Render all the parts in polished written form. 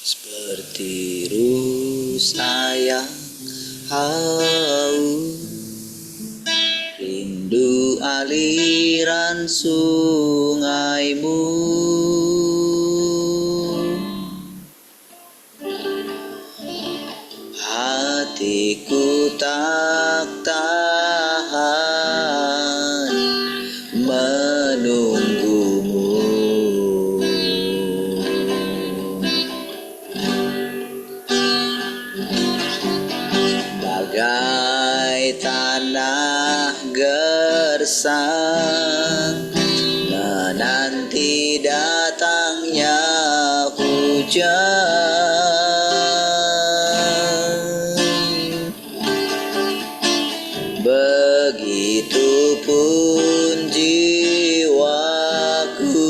Seperti rusa yang haus, rindu aliran sungaimu. Hatiku tak tahan menunggumu. Bagai tanah gersang menanti datangnya hujan, begitupun jiwaku,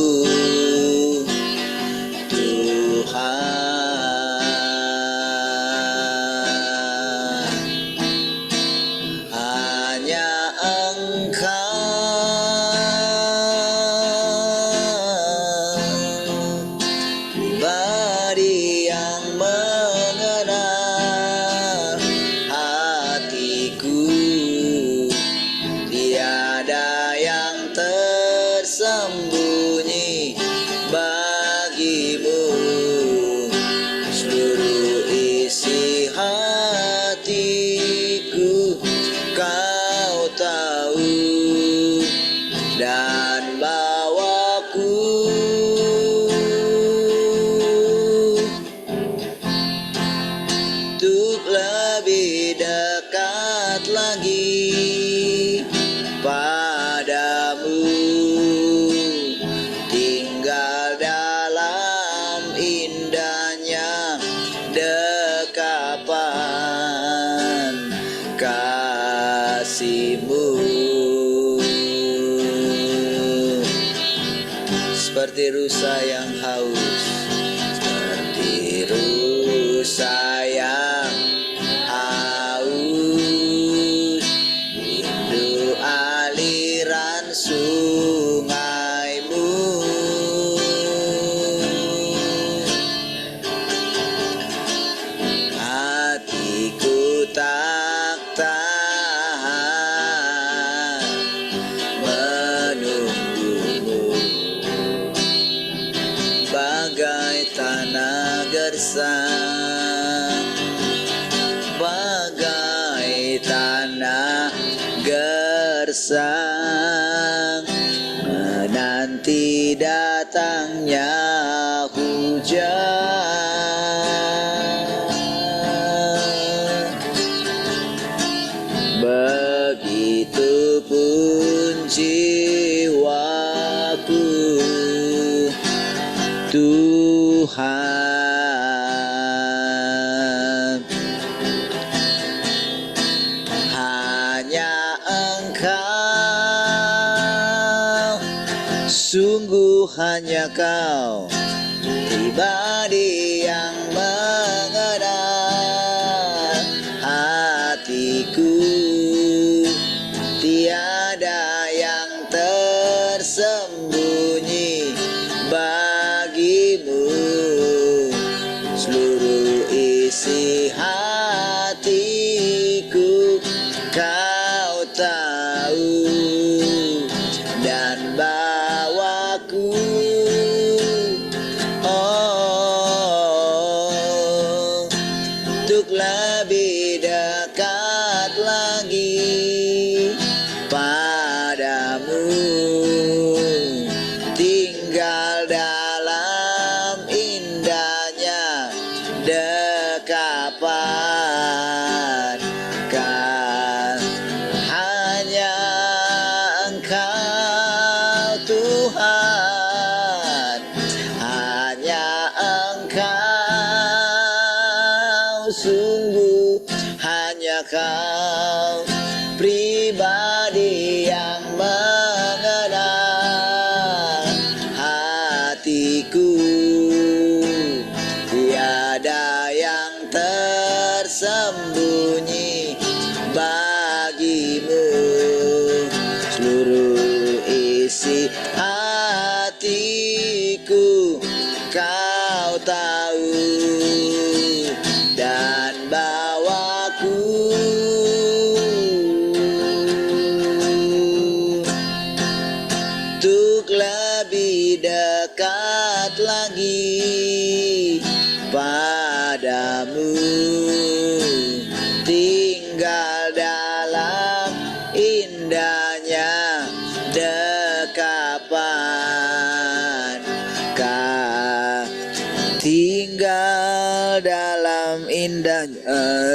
Tuhan. Hanya Engkau, pribadi yang mengenal hatiku. Tiada yang tersembunyi bagimu. Seluruh isi hatiku Kau tahu, dan bawaku untuk lebih dekat lagi padamu, tinggal dalam indahnya dekapan kasih-Mu. Seperti rusa yang haus, seperti rusa yang haus, rindu aliran sungaimu. Hatiku tak tahan menunggumu. Bagai tanah gersang, bagai tanah gersang menanti datangnya hujan, begitupun jiwaku, Tuhan. Hanya Engkau, sungguh hanya Kau, pribadi yang mengenal hatiku. Tiada yang tersembunyi bagimu. Seluruh isi hatiku Kau tahu, dan bawaku untuk lebih dekat lagi padamu, tinggal dalam indahnya dekapan kan. Hanya Engkau, Tuhan. Hanya Engkau, sungguh hanya Kau, pribadi yang mengenal hatiku. Tiada yang tersembunyi bagimu. Seluruh isi hatiku Kau tahu.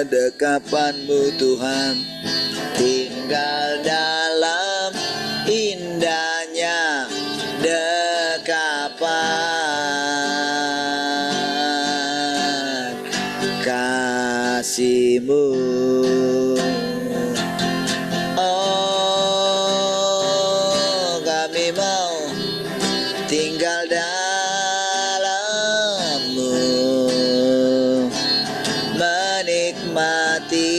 dekapan-Mu Tuhan, tinggal dalam indahnya dekapan kasih-Mu. Oh, kami mau tinggal dalam-Mu, menikmati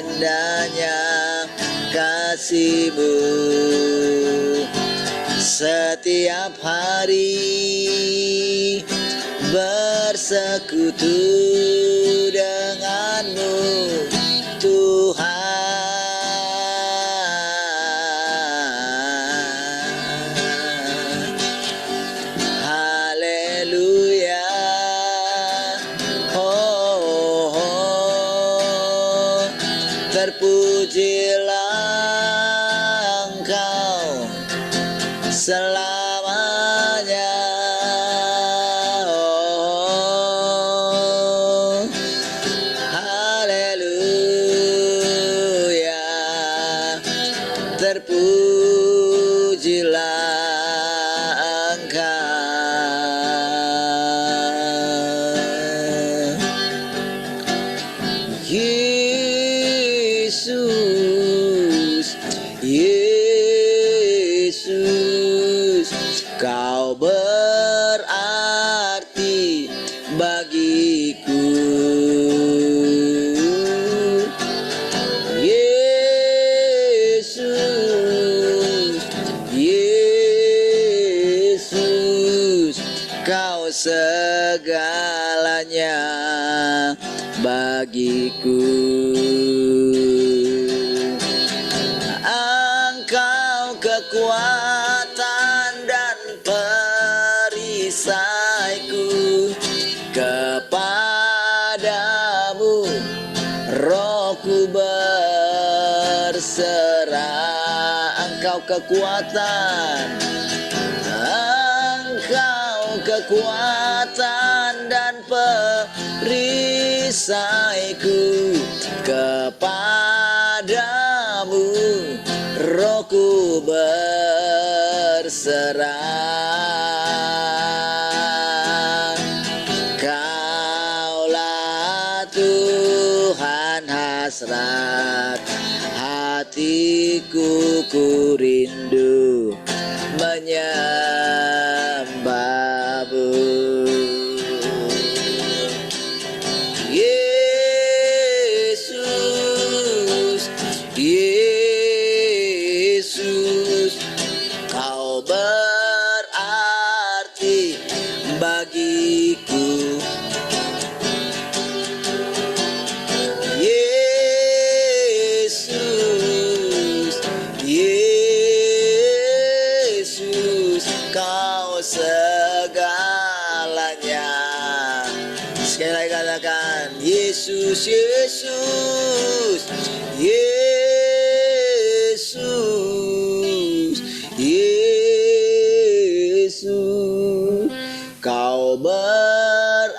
indahnya kasih-Mu setiap hari, bersekutu dengan-Mu Tuhan. Haleluya. Oh, oh, terpujilah Engkau selamanya. Oh, haleluya, terpujilah Engkau, Yesus, Yesus, Kau berarti bagiku. Yesus, Yesus, Kau segalanya bagiku. Engkau kekuatan dan perisaiku, kepadamu rohku berserah. Engkau kekuatan, Engkau kekuatan dan perisaiku, kepadamu rohku berserah. Kaulah Tuhan hasrat hatiku, ku rindu menyembah-Mu. Yesus, Yesus, Kau berarti bagiku. Yesus, Yesus, Kau segalanya. Sekali lagi katakan, Yesus, Yesus, Yesus, Yesus, Kau berarti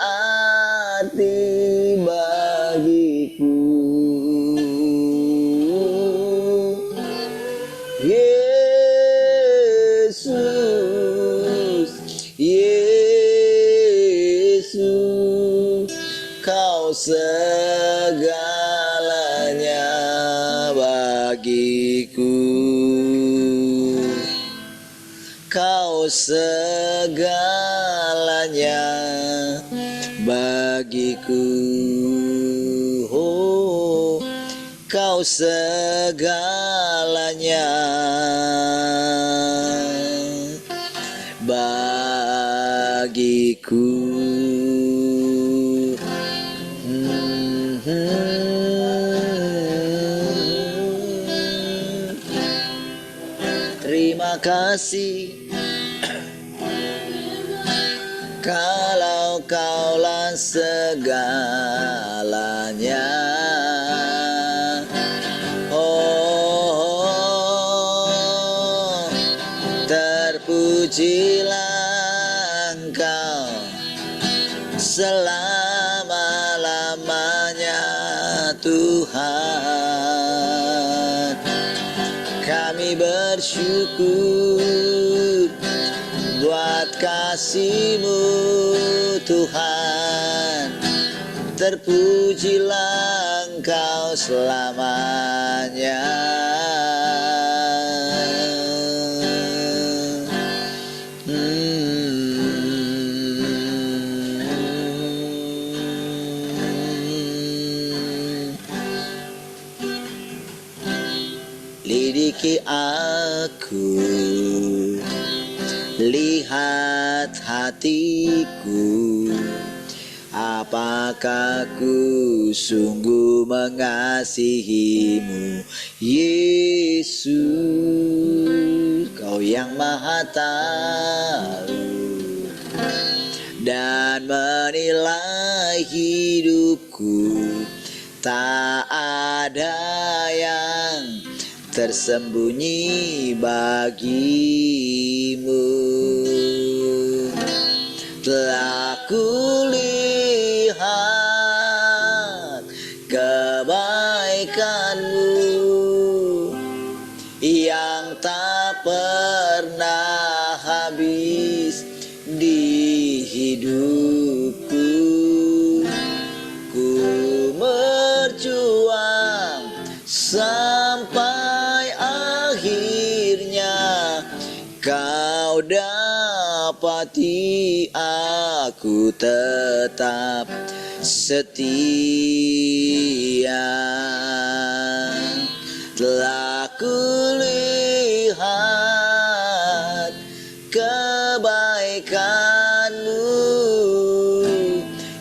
bagiku. Yesus, Yesus, Kau segalanya bagiku. Kau segalanya bagiku. Oh, Kau segalanya bagiku. Terima kasih kalau Kaulah segalanya. Oh, terpujilah Engkau selama-lamanya. Tuhan. Kami bersyukur buat kasih-Mu Tuhan. Terpujilah Engkau selamanya. Lidiki aku, lihat hatiku, apakah ku sungguh mengasihi-Mu, Yesus. Kau yang Maha Tahu dan menilai hidupku, tak ada yang tersembunyi bagi-Mu. Telah kulihat kebaikan-Mu yang tak pernah habis di hidupku. Ku berjuang sampai akhirnya Kau dapati aku tetap setia. Telah kulihat kebaikan-Mu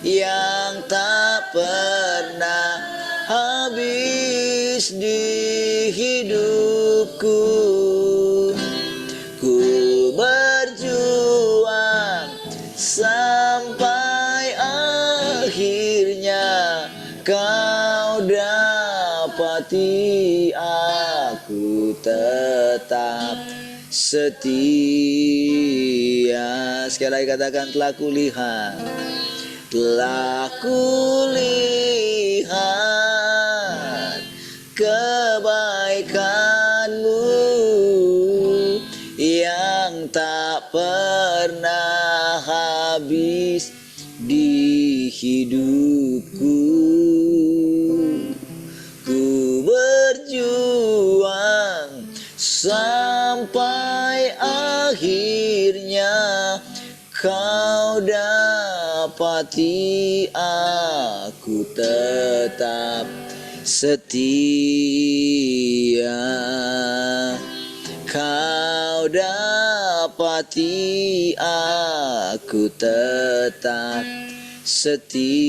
yang tak pernah habis di hidupku. Ku berjuang sampai akhirnya Kau dapati aku tetap setia. Sekali lagi katakan, telah kulihat kebaikan-Mu yang tak pernah habis di hidupku. Ku berjuang sampai akhirnya Kau dapati aku tetap setia. Kau dapati aku tetap setia.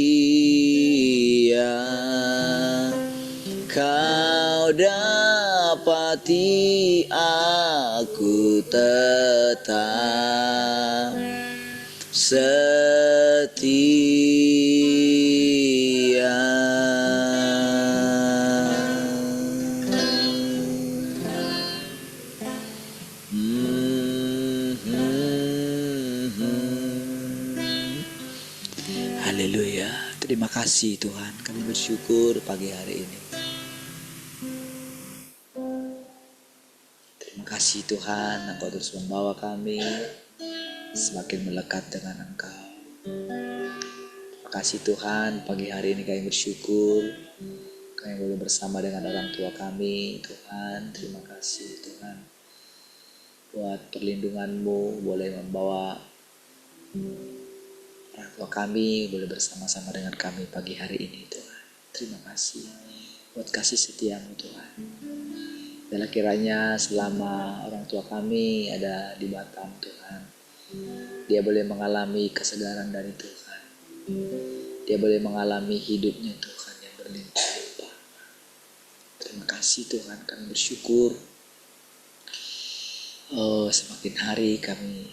Kau dapati aku tetap setia. Haleluya. Terima kasih Tuhan, kami bersyukur pagi hari ini. Terima kasih Tuhan, Engkau terus membawa kami semakin melekat dengan Engkau. Terima kasih Tuhan, pagi hari ini kami bersyukur kami boleh bersama dengan orang tua kami. Tuhan, terima kasih Tuhan buat perlindungan-Mu, boleh membawa orang tua kami boleh bersama-sama dengan kami pagi hari ini Tuhan. Terima kasih buat kasih setia-Mu Tuhan. Dalam kiranya selama orang tua kami ada di Batam Tuhan, dia boleh mengalami kesegaran dari Tuhan. Dia boleh mengalami hidupnya Tuhan yang berlimpah-limpah. Terima kasih Tuhan, kami bersyukur. Oh, semakin hari kami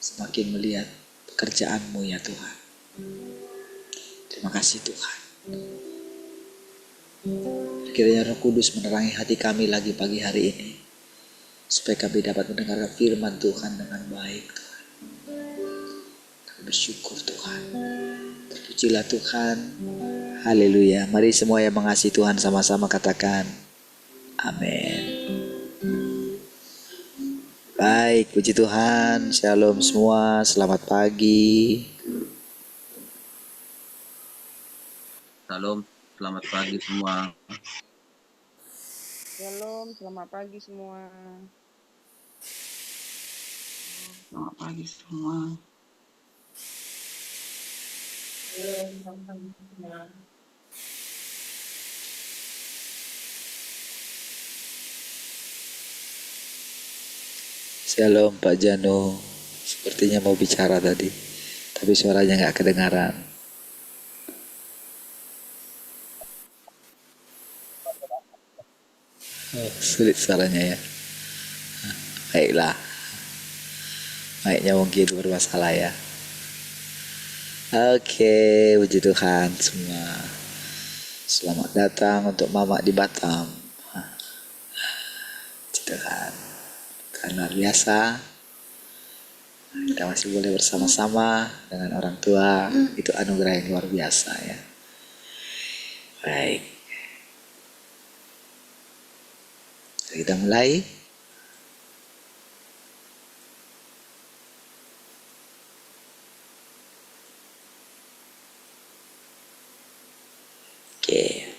semakin melihat pekerjaan-Mu ya Tuhan. Terima kasih Tuhan. Kiranya Roh Kudus menerangi hati kami lagi pagi hari ini, supaya kami dapat mendengarkan firman Tuhan dengan baik Tuhan. Kami bersyukur Tuhan. Terpujilah Tuhan, Haleluya. Mari semua yang mengasihi Tuhan sama-sama katakan amin. Baik, puji Tuhan. Shalom semua, selamat pagi. Shalom, selamat pagi semua. Shalom, selamat pagi semua. Selamat pagi semua. Shalom Pak Jano. Sepertinya mau bicara tadi, tapi suaranya nggak kedengaran. Oh, sulit suaranya ya. Baiklah, mic-nya mungkin bermasalah ya. Oke, puji Tuhan semua. Selamat datang untuk Mama di Batam. Puji Tuhan. Tuhan luar biasa. Kita masih boleh bersama-sama dengan orang tua. Itu anugerah yang luar biasa ya. Baik. Kita mulai. Oke.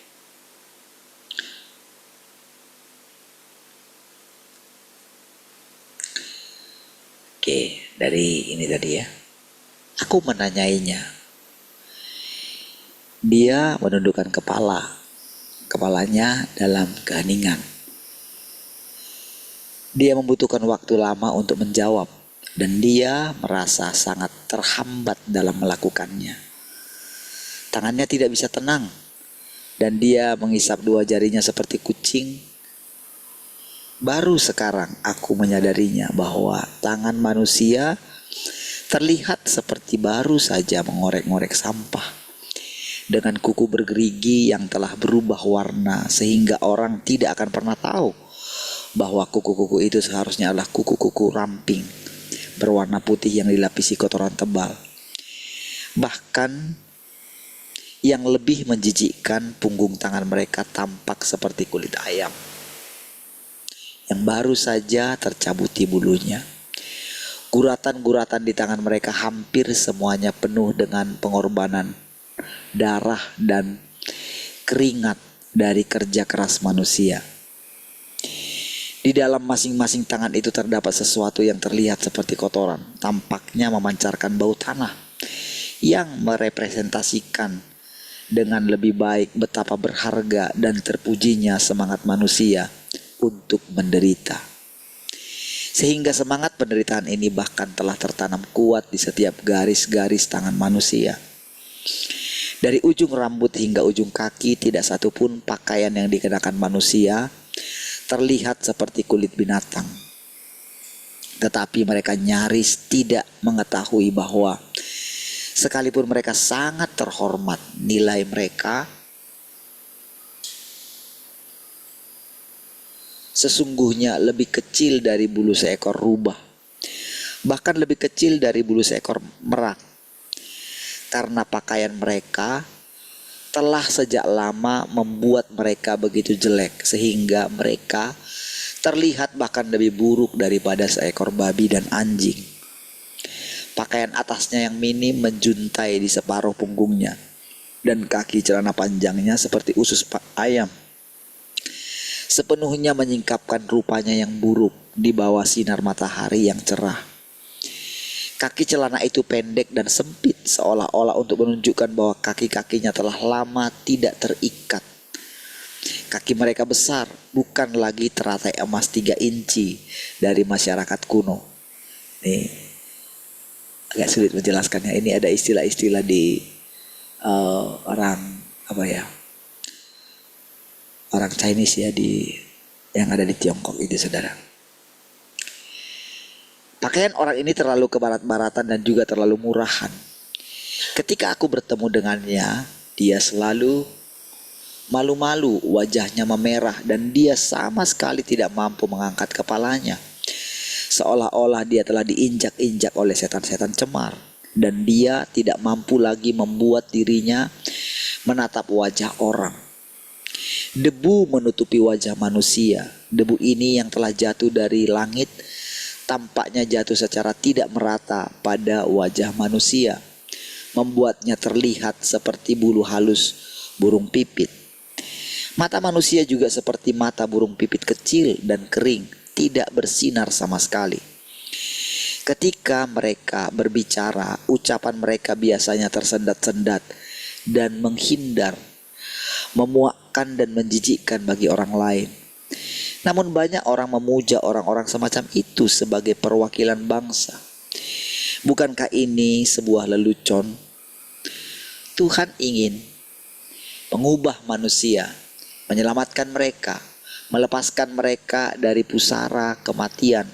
Oke, dari ini tadi ya. Aku menanyainya. Dia menundukkan kepalanya dalam keheningan. Dia membutuhkan waktu lama untuk menjawab, dan dia merasa sangat terhambat dalam melakukannya. Tangannya tidak bisa tenang, dan dia mengisap dua jarinya seperti kucing. Baru sekarang aku menyadarinya bahwa tangan manusia terlihat seperti baru saja mengorek-ngorek sampah dengan kuku bergerigi yang telah berubah warna sehingga orang tidak akan pernah tahu bahwa kuku-kuku itu seharusnya adalah kuku-kuku ramping berwarna putih yang dilapisi kotoran tebal. Bahkan yang lebih menjijikkan, punggung tangan mereka tampak seperti kulit ayam yang baru saja tercabuti bulunya. Guratan-guratan di tangan mereka hampir semuanya penuh dengan pengorbanan, darah dan keringat dari kerja keras manusia. Di dalam masing-masing tangan itu terdapat sesuatu yang terlihat seperti kotoran, tampaknya memancarkan bau tanah yang merepresentasikan dengan lebih baik betapa berharga dan terpujinya semangat manusia untuk menderita. Sehingga semangat penderitaan ini bahkan telah tertanam kuat di setiap garis-garis tangan manusia. Dari ujung rambut hingga ujung kaki, tidak satupun pakaian yang dikenakan manusia terlihat seperti kulit binatang. Tetapi mereka nyaris tidak mengetahui bahwa sekalipun mereka sangat terhormat, nilai mereka sesungguhnya lebih kecil dari bulu seekor rubah, bahkan lebih kecil dari bulu seekor merak, karena pakaian mereka telah sejak lama membuat mereka begitu jelek sehingga mereka terlihat bahkan lebih buruk daripada seekor babi dan anjing. Pakaian atasnya yang minim menjuntai di separuh punggungnya, dan kaki celana panjangnya seperti usus ayam, sepenuhnya menyingkapkan rupanya yang buruk di bawah sinar matahari yang cerah. Kaki celana itu pendek dan sempit, seolah-olah untuk menunjukkan bahwa kaki-kakinya telah lama tidak terikat. Kaki mereka besar, bukan lagi teratai emas 3 inci dari masyarakat kuno. Nih, agak sulit menjelaskannya. Ini ada istilah-istilah di orang Chinese ya, yang ada di Tiongkok itu, saudara. Pakaian orang ini terlalu kebarat-baratan dan juga terlalu murahan. Ketika aku bertemu dengannya, dia selalu malu-malu, wajahnya memerah, dan dia sama sekali tidak mampu mengangkat kepalanya. Seolah-olah dia telah diinjak-injak oleh setan-setan cemar, dan dia tidak mampu lagi membuat dirinya menatap wajah orang. Debu menutupi wajah manusia. Debu ini yang telah jatuh dari langit tampaknya jatuh secara tidak merata pada wajah manusia, membuatnya terlihat seperti bulu halus burung pipit. Mata manusia juga seperti mata burung pipit kecil dan kering, tidak bersinar sama sekali. Ketika mereka berbicara, ucapan mereka biasanya tersendat-sendat dan menghindar, memuakkan dan menjijikkan bagi orang lain. Namun banyak orang memuja orang-orang semacam itu sebagai perwakilan bangsa. Bukankah ini sebuah lelucon? Tuhan ingin mengubah manusia, menyelamatkan mereka, melepaskan mereka dari pusara kematian,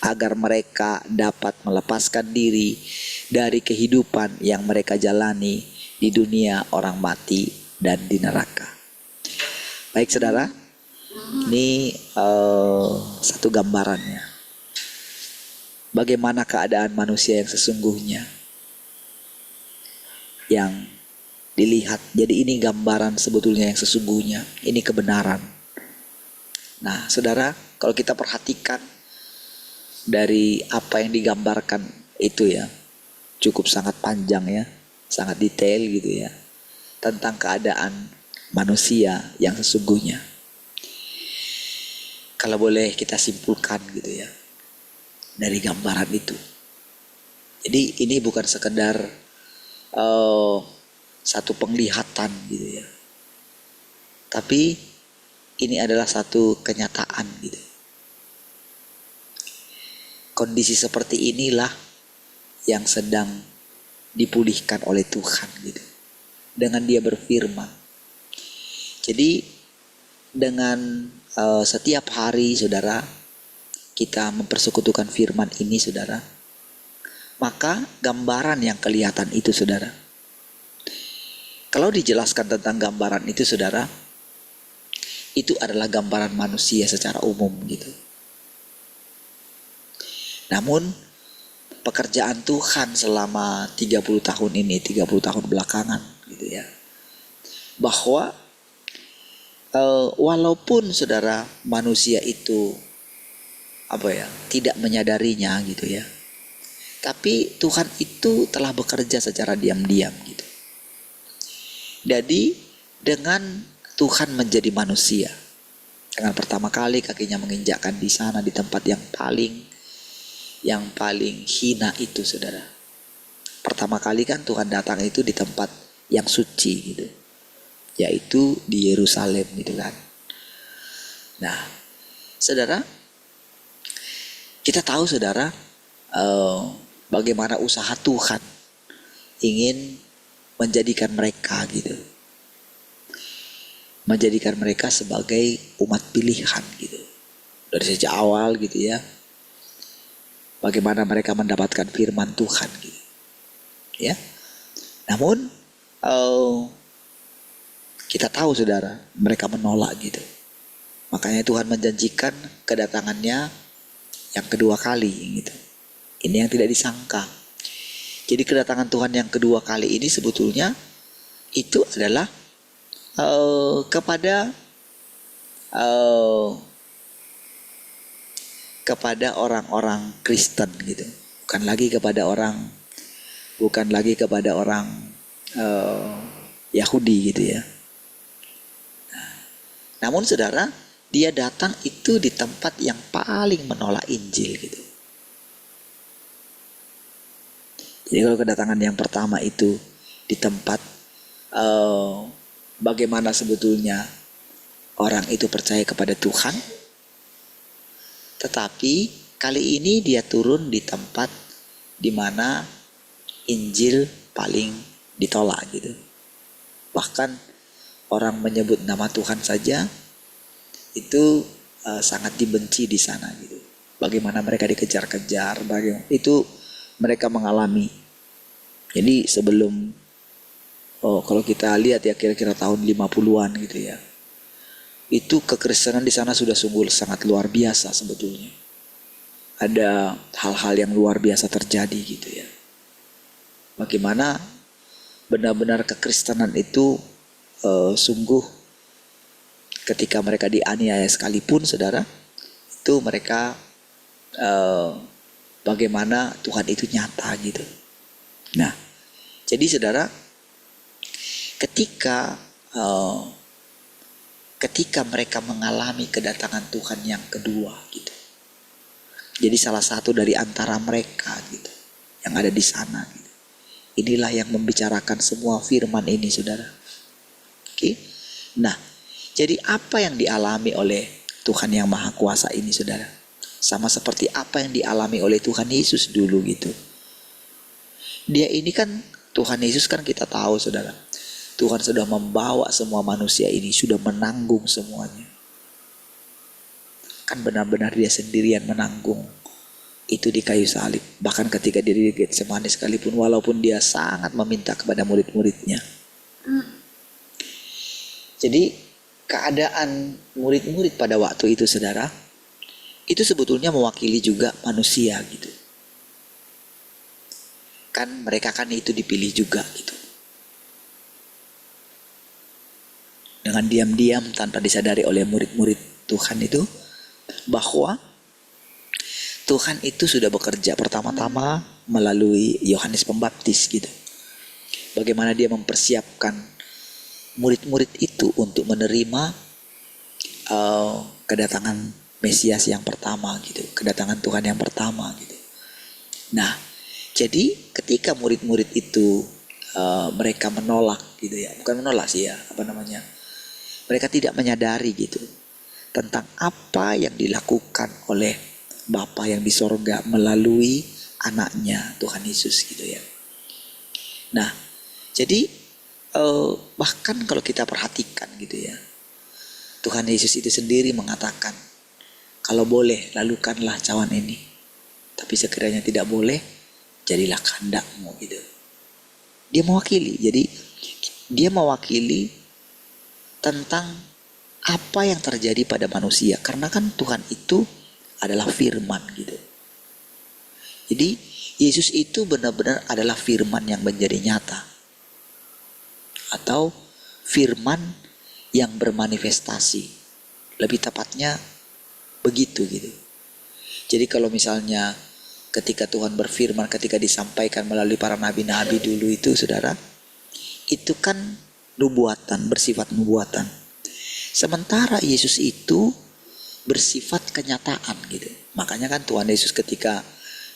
agar mereka dapat melepaskan diri dari kehidupan yang mereka jalani di dunia orang mati dan di neraka. Baik saudara, ini satu gambarannya. Bagaimana keadaan manusia yang sesungguhnya yang dilihat. Jadi ini gambaran sebetulnya yang sesungguhnya. Ini kebenaran. Nah saudara, kalau kita perhatikan dari apa yang digambarkan itu ya, cukup sangat panjang ya, sangat detail gitu ya, tentang keadaan manusia yang sesungguhnya. Kalau boleh kita simpulkan gitu ya, dari gambaran itu. Jadi ini bukan sekedar satu penglihatan gitu ya, tapi ini adalah satu kenyataan gitu. Kondisi seperti inilah yang sedang dipulihkan oleh Tuhan gitu, dengan Dia berfirman. Jadi dengan setiap hari saudara kita mempersekutukan firman ini saudara, maka gambaran yang kelihatan itu saudara, kalau dijelaskan tentang gambaran itu saudara, itu adalah gambaran manusia secara umum gitu. Namun pekerjaan Tuhan selama 30 tahun ini, 30 tahun belakangan gitu ya, bahwa walaupun saudara manusia itu tidak menyadarinya gitu ya, tapi Tuhan itu telah bekerja secara diam-diam gitu. Jadi dengan Tuhan menjadi manusia, dengan pertama kali kakinya menginjakkan di sana, di tempat yang paling hina itu saudara. Pertama kali kan Tuhan datang itu di tempat yang suci gitu, yaitu di Yerusalem gitu kan. Nah saudara, kita tahu saudara bagaimana usaha Tuhan ingin menjadikan mereka gitu, menjadikan mereka sebagai umat pilihan gitu, dari sejak awal gitu ya. Bagaimana mereka mendapatkan firman Tuhan gitu ya. Namun kita tahu saudara, mereka menolak gitu. Makanya Tuhan menjanjikan kedatangannya yang kedua kali gitu. Ini yang tidak disangka. Jadi kedatangan Tuhan yang kedua kali ini sebetulnya itu adalah kepada orang-orang Kristen gitu, bukan lagi kepada orang Yahudi gitu ya. Namun saudara, dia datang itu di tempat yang paling menolak Injil gitu. Jadi kalau kedatangan yang pertama itu di tempat bagaimana sebetulnya orang itu percaya kepada Tuhan, tetapi kali ini dia turun di tempat di mana Injil paling ditolak gitu. Bahkan orang menyebut nama Tuhan saja itu sangat dibenci di sana gitu. Bagaimana mereka dikejar-kejar, bagaimana itu mereka mengalami. Jadi sebelum kalau kita lihat ya kira-kira tahun 50-an gitu ya, itu kekristenan di sana sudah sungguh sangat luar biasa sebetulnya. Ada hal-hal yang luar biasa terjadi gitu ya. Bagaimana benar-benar kekristenan itu sungguh ketika mereka dianiaya sekalipun saudara, itu mereka bagaimana Tuhan itu nyata gitu. Nah, jadi saudara, ketika mereka mengalami kedatangan Tuhan yang kedua gitu, jadi salah satu dari antara mereka gitu yang ada di sana gitu, inilah yang membicarakan semua firman ini saudara. Oke. Nah, jadi apa yang dialami oleh Tuhan yang Maha Kuasa ini saudara, sama seperti apa yang dialami oleh Tuhan Yesus dulu gitu. Dia ini kan, Tuhan Yesus kan kita tahu saudara, Tuhan sudah membawa semua manusia ini, sudah menanggung semuanya. Kan benar-benar dia sendirian menanggung itu di kayu salib. Bahkan ketika dia di Getsemani sekalipun, walaupun dia sangat meminta kepada murid-muridnya. Jadi keadaan murid-murid pada waktu itu saudara, itu sebetulnya mewakili juga manusia gitu. Kan mereka kan itu dipilih juga gitu. Dengan diam-diam tanpa disadari oleh murid-murid Tuhan itu, bahwa Tuhan itu sudah bekerja pertama-tama melalui Yohanes Pembaptis gitu. Bagaimana dia mempersiapkan murid-murid itu untuk menerima kedatangan Mesias yang pertama gitu, kedatangan Tuhan yang pertama gitu. Nah, jadi ketika murid-murid itu mereka menolak gitu ya, bukan menolak sih ya, mereka tidak menyadari gitu tentang apa yang dilakukan oleh Bapa yang di sorga melalui anaknya Tuhan Yesus gitu ya. Nah, jadi bahkan kalau kita perhatikan gitu ya, Tuhan Yesus itu sendiri mengatakan, kalau boleh lakukanlah cawan ini, tapi sekiranya tidak boleh, jadilah kehendakmu gitu. Dia mewakili, jadi dia mewakili tentang apa yang terjadi pada manusia, karena kan Tuhan itu adalah firman gitu. Jadi Yesus itu benar-benar adalah firman yang menjadi nyata, atau firman yang bermanifestasi, lebih tepatnya begitu gitu. Jadi kalau misalnya ketika Tuhan berfirman, ketika disampaikan melalui para nabi-nabi dulu itu saudara, itu kan nubuatan, bersifat nubuatan. Sementara Yesus itu bersifat kenyataan gitu. Makanya kan Tuhan Yesus ketika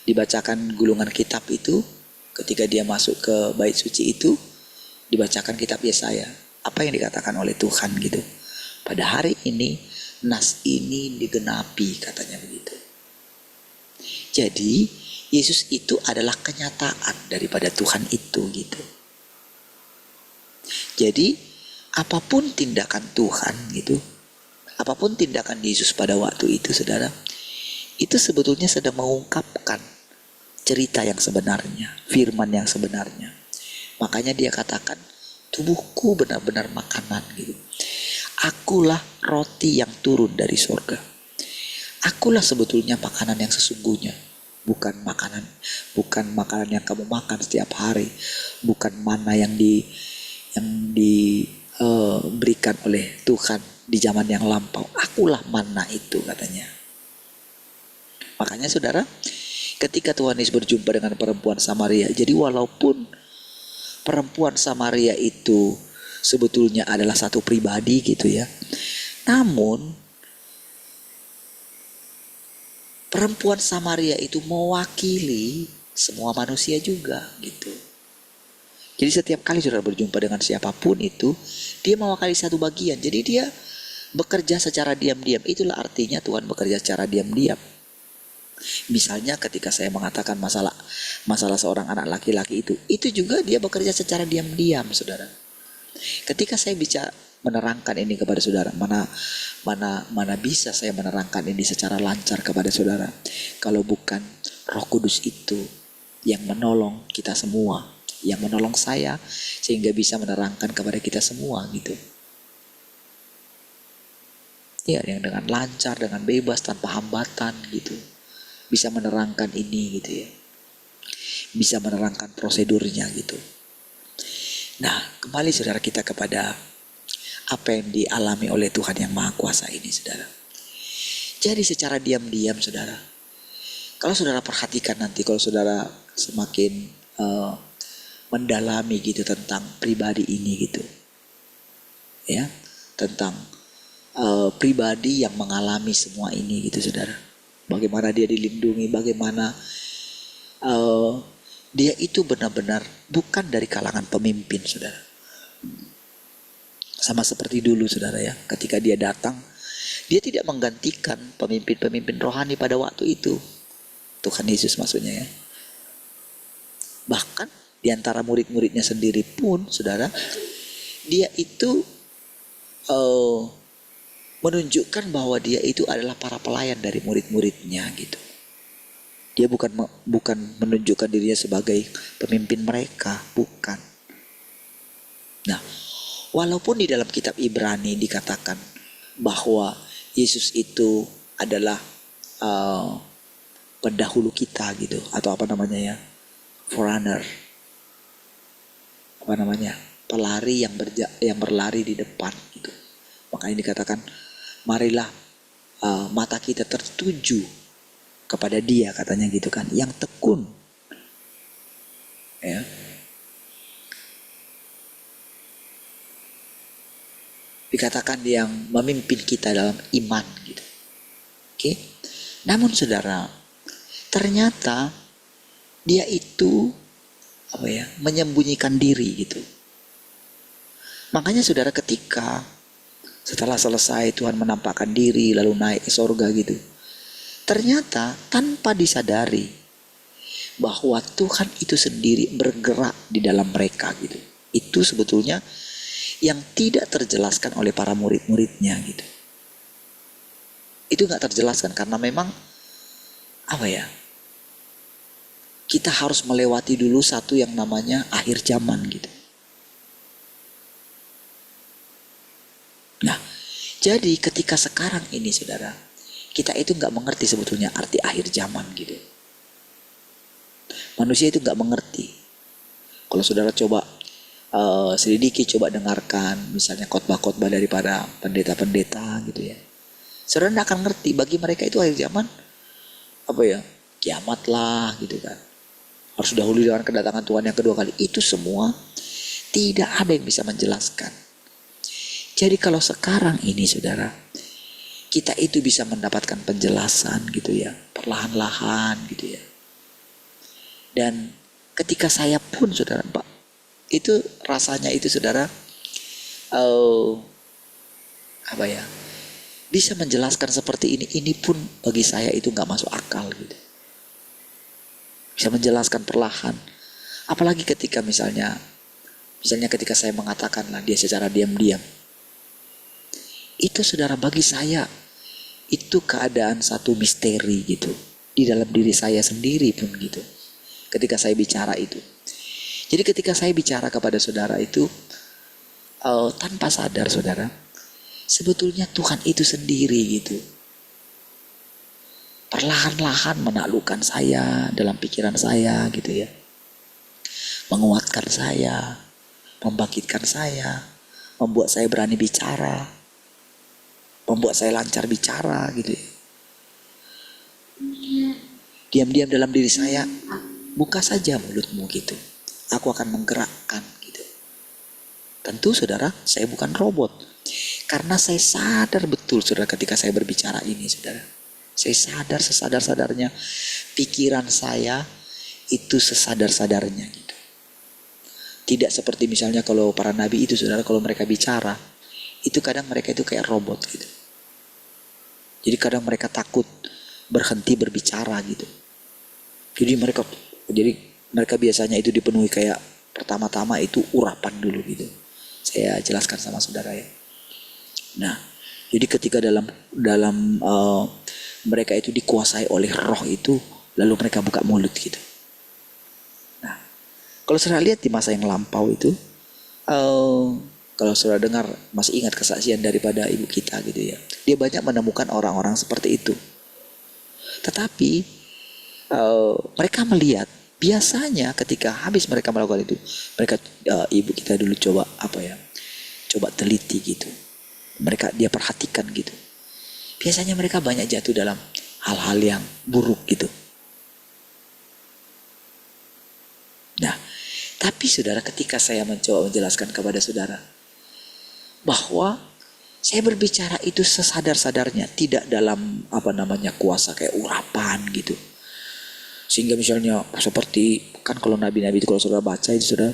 dibacakan gulungan kitab itu, ketika dia masuk ke bait suci itu, dibacakan kitab Yesaya, apa yang dikatakan oleh Tuhan gitu. Pada hari ini nas ini digenapi, katanya begitu. Jadi Yesus itu adalah kenyataan daripada Tuhan itu gitu. Jadi apapun tindakan Tuhan gitu, apapun tindakan Yesus pada waktu itu saudara, itu sebetulnya sedang mengungkapkan cerita yang sebenarnya, firman yang sebenarnya. Makanya dia katakan, tubuhku benar-benar makanan gitu. Akulah roti yang turun dari sorga. Akulah sebetulnya makanan yang sesungguhnya. Bukan makanan yang kamu makan setiap hari. Bukan mana yang diberikan oleh Tuhan di zaman yang lampau. Akulah mana itu katanya. Makanya saudara, ketika Tuhan Yesus berjumpa dengan perempuan Samaria, jadi walaupun perempuan Samaria itu sebetulnya adalah satu pribadi gitu ya, namun perempuan Samaria itu mewakili semua manusia juga gitu. Jadi setiap kali saudara berjumpa dengan siapapun itu, dia mewakili satu bagian. Jadi dia bekerja secara diam-diam. Itulah artinya Tuhan bekerja secara diam-diam. Misalnya ketika saya mengatakan masalah seorang anak laki-laki itu juga dia bekerja secara diam-diam saudara. Ketika saya bisa menerangkan ini kepada saudara, mana bisa saya menerangkan ini secara lancar kepada saudara kalau bukan Roh Kudus itu yang menolong kita semua, yang menolong saya sehingga bisa menerangkan kepada kita semua gitu. Ya, yang dengan lancar, dengan bebas, tanpa hambatan gitu. Bisa menerangkan ini gitu ya. Bisa menerangkan prosedurnya gitu. Nah, kembali saudara kita kepada apa yang dialami oleh Tuhan yang Maha Kuasa ini, saudara. Jadi secara diam-diam, saudara, kalau saudara perhatikan nanti, kalau saudara semakin mendalami gitu tentang pribadi ini gitu, ya, tentang pribadi yang mengalami semua ini gitu, saudara. Bagaimana dia dilindungi, bagaimana dia itu benar-benar bukan dari kalangan pemimpin, saudara. Sama seperti dulu, saudara, ya, ketika dia datang, dia tidak menggantikan pemimpin-pemimpin rohani pada waktu itu. Tuhan Yesus maksudnya, ya. Bahkan di antara murid-muridnya sendiri pun, saudara, dia itu menunjukkan bahwa dia itu adalah para pelayan dari murid-muridnya gitu. Dia bukan menunjukkan dirinya sebagai pemimpin mereka, bukan. Nah, walaupun di dalam kitab Ibrani dikatakan bahwa Yesus itu adalah pendahulu kita gitu, atau apa namanya, ya, forerunner, apa namanya, pelari yang berlari di depan gitu. Makanya dikatakan, marilah mata kita tertuju kepada dia, katanya gitu kan, yang tekun, ya. Dikatakan yang memimpin kita dalam iman gitu. Oke. Namun saudara, ternyata dia itu menyembunyikan diri gitu. Makanya saudara, ketika setelah selesai Tuhan menampakkan diri lalu naik ke sorga gitu, ternyata tanpa disadari bahwa Tuhan itu sendiri bergerak di dalam mereka gitu. Itu sebetulnya yang tidak terjelaskan oleh para murid-muridnya gitu. Itu gak terjelaskan karena memang kita harus melewati dulu satu yang namanya akhir zaman gitu. Nah, jadi ketika sekarang ini, saudara, kita itu gak mengerti sebetulnya arti akhir zaman gitu. Manusia itu gak mengerti. Kalau saudara coba selidiki, coba dengarkan misalnya khotbah-khotbah daripada pendeta-pendeta gitu ya, saudara gak akan ngerti. Bagi mereka itu akhir zaman kiamat lah gitu kan, harus dahulu dengan kedatangan Tuhan yang kedua kali. Itu semua tidak ada yang bisa menjelaskan. Jadi kalau sekarang ini, saudara, kita itu bisa mendapatkan penjelasan gitu ya, perlahan-lahan gitu ya. Dan ketika saya pun, saudara, itu rasanya itu, saudara, bisa menjelaskan seperti ini pun bagi saya itu gak masuk akal gitu. Bisa menjelaskan perlahan. Apalagi ketika misalnya ketika saya mengatakan lah dia secara diam-diam. Itu, saudara, bagi saya itu keadaan satu misteri gitu di dalam diri saya sendiri pun gitu. Ketika saya bicara itu. Jadi ketika saya bicara kepada saudara itu tanpa sadar, saudara, sebetulnya Tuhan itu sendiri gitu perlahan-lahan menaklukkan saya dalam pikiran saya gitu ya, menguatkan saya, membangkitkan saya, membuat saya berani bicara, membuat saya lancar bicara gitu ya. Diam-diam dalam diri saya, buka saja mulutmu gitu, aku akan menggerakkan gitu. Tentu, saudara, saya bukan robot. Karena saya sadar betul, saudara, ketika saya berbicara ini, saudara, saya sadar sesadar-sadarnya pikiran saya itu sesadar-sadarnya gitu. Tidak seperti misalnya kalau para nabi itu, saudara, kalau mereka bicara itu kadang mereka itu kayak robot gitu. Jadi kadang mereka takut berhenti berbicara gitu. Jadi mereka biasanya itu dipenuhi kayak pertama-tama itu urapan dulu gitu. Saya jelaskan sama saudara ya. Nah, jadi ketika dalam mereka itu dikuasai oleh roh itu, lalu mereka buka mulut gitu. Nah, kalau saudara lihat di masa yang lampau itu, kalau saudara dengar, masih ingat kesaksian daripada ibu kita gitu ya, dia banyak menemukan orang-orang seperti itu. Tetapi mereka melihat biasanya ketika habis mereka melakukan itu, mereka ibu kita dulu coba teliti gitu. Dia perhatikan gitu. Biasanya mereka banyak jatuh dalam hal-hal yang buruk gitu. Nah, tapi saudara, ketika saya mencoba menjelaskan kepada saudara bahwa saya berbicara itu sesadar-sadarnya, tidak dalam kuasa kayak urapan gitu. Sehingga misalnya seperti kan kalau nabi-nabi itu, kalau saudara baca itu saudara,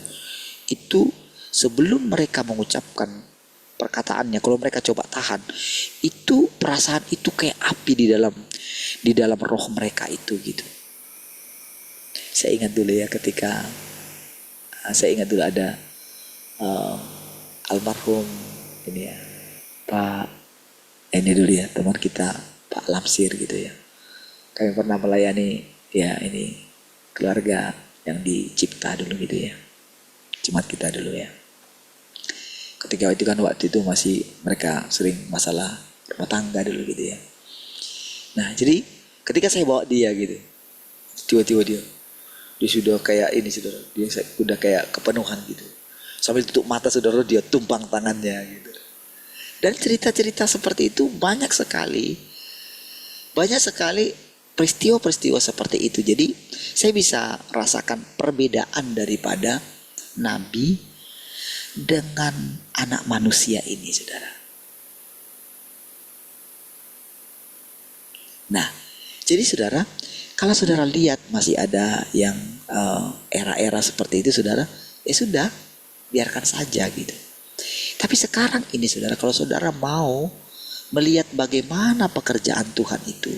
itu sebelum mereka mengucapkan perkataannya, kalau mereka coba tahan, itu perasaan itu kayak api di dalam roh mereka itu gitu. Saya ingat dulu ada almarhum ini ya, Pak ini dulu ya, teman kita Pak Lamsir gitu ya. Kami pernah melayani ya ini keluarga yang di Cipta dulu gitu ya, jemaat kita dulu ya. Ketika itu kan waktu itu masih mereka sering masalah rumah tangga dulu gitu ya. Nah jadi ketika saya bawa dia gitu, tiba-tiba dia sudah kayak ini saudara, dia sudah kayak kepenuhan gitu. Sambil tutup mata saudara, dia tumpang tangannya gitu. Dan cerita-cerita seperti itu banyak sekali peristiwa-peristiwa seperti itu. Jadi saya bisa rasakan perbedaan daripada nabi dengan anak manusia ini saudara. Nah jadi saudara, kalau saudara lihat masih ada yang era-era seperti itu saudara, ya sudah, biarkan saja gitu. Tapi sekarang ini saudara, kalau saudara mau melihat bagaimana pekerjaan Tuhan itu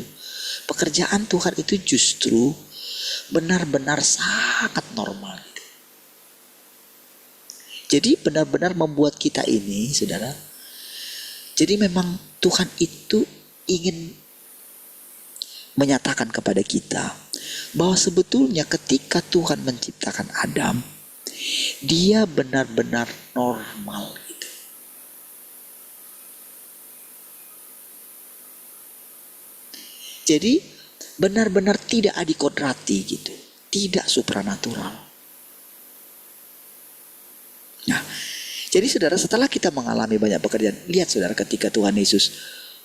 justru benar-benar sangat normal gitu. Jadi benar-benar membuat kita ini saudara, jadi memang Tuhan itu ingin menyatakan kepada kita bahwa sebetulnya ketika Tuhan menciptakan Adam, dia benar-benar normal gitu. Jadi benar-benar tidak adikodrati gitu, tidak supranatural. Nah, jadi saudara, setelah kita mengalami banyak pekerjaan, lihat saudara, ketika Tuhan Yesus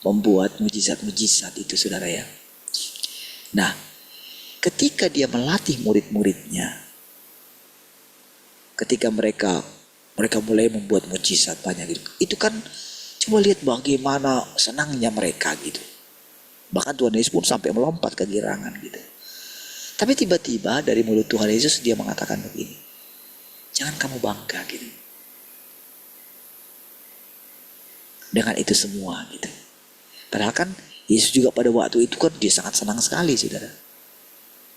membuat mujizat-mujizat itu saudara ya. Nah, ketika dia melatih murid-muridnya, ketika mereka mulai membuat mujizat banyak gitu, itu kan coba lihat bagaimana senangnya mereka gitu. Bahkan Tuhan Yesus pun sampai melompat kegirangan gitu. Tapi tiba-tiba dari mulut Tuhan Yesus dia mengatakan begini, jangan kamu bangga gitu dengan itu semua gitu. Padahal kan Yesus juga pada waktu itu kan dia sangat senang sekali saudara.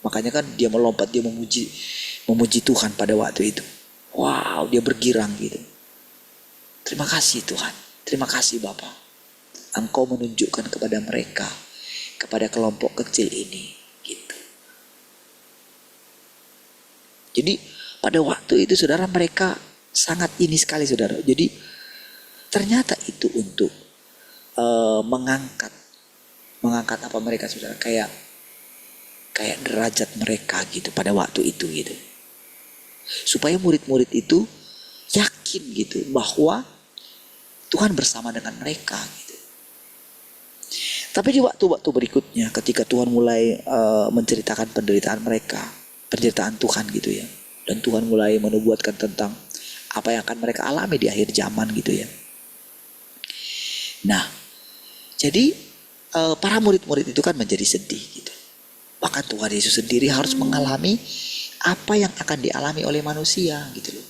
Makanya kan dia melompat, dia memuji Tuhan pada waktu itu. Wow, dia bergirang gitu. Terima kasih Tuhan, terima kasih Bapa, Engkau menunjukkan kepada mereka, kepada kelompok kecil ini gitu. Jadi pada waktu itu saudara, mereka sangat ini sekali saudara. Jadi ternyata itu untuk mengangkat apa mereka saudara, kayak derajat mereka gitu pada waktu itu gitu. Supaya murid-murid itu yakin gitu bahwa Tuhan bersama dengan mereka gitu. Tapi di waktu-waktu berikutnya ketika Tuhan mulai menceritakan penderitaan mereka, penderitaan Tuhan gitu ya. Dan Tuhan mulai menubuatkan tentang apa yang akan mereka alami di akhir zaman gitu ya. Nah, jadi para murid-murid itu kan menjadi sedih gitu. Bahkan Tuhan Yesus sendiri harus mengalami apa yang akan dialami oleh manusia gitu loh.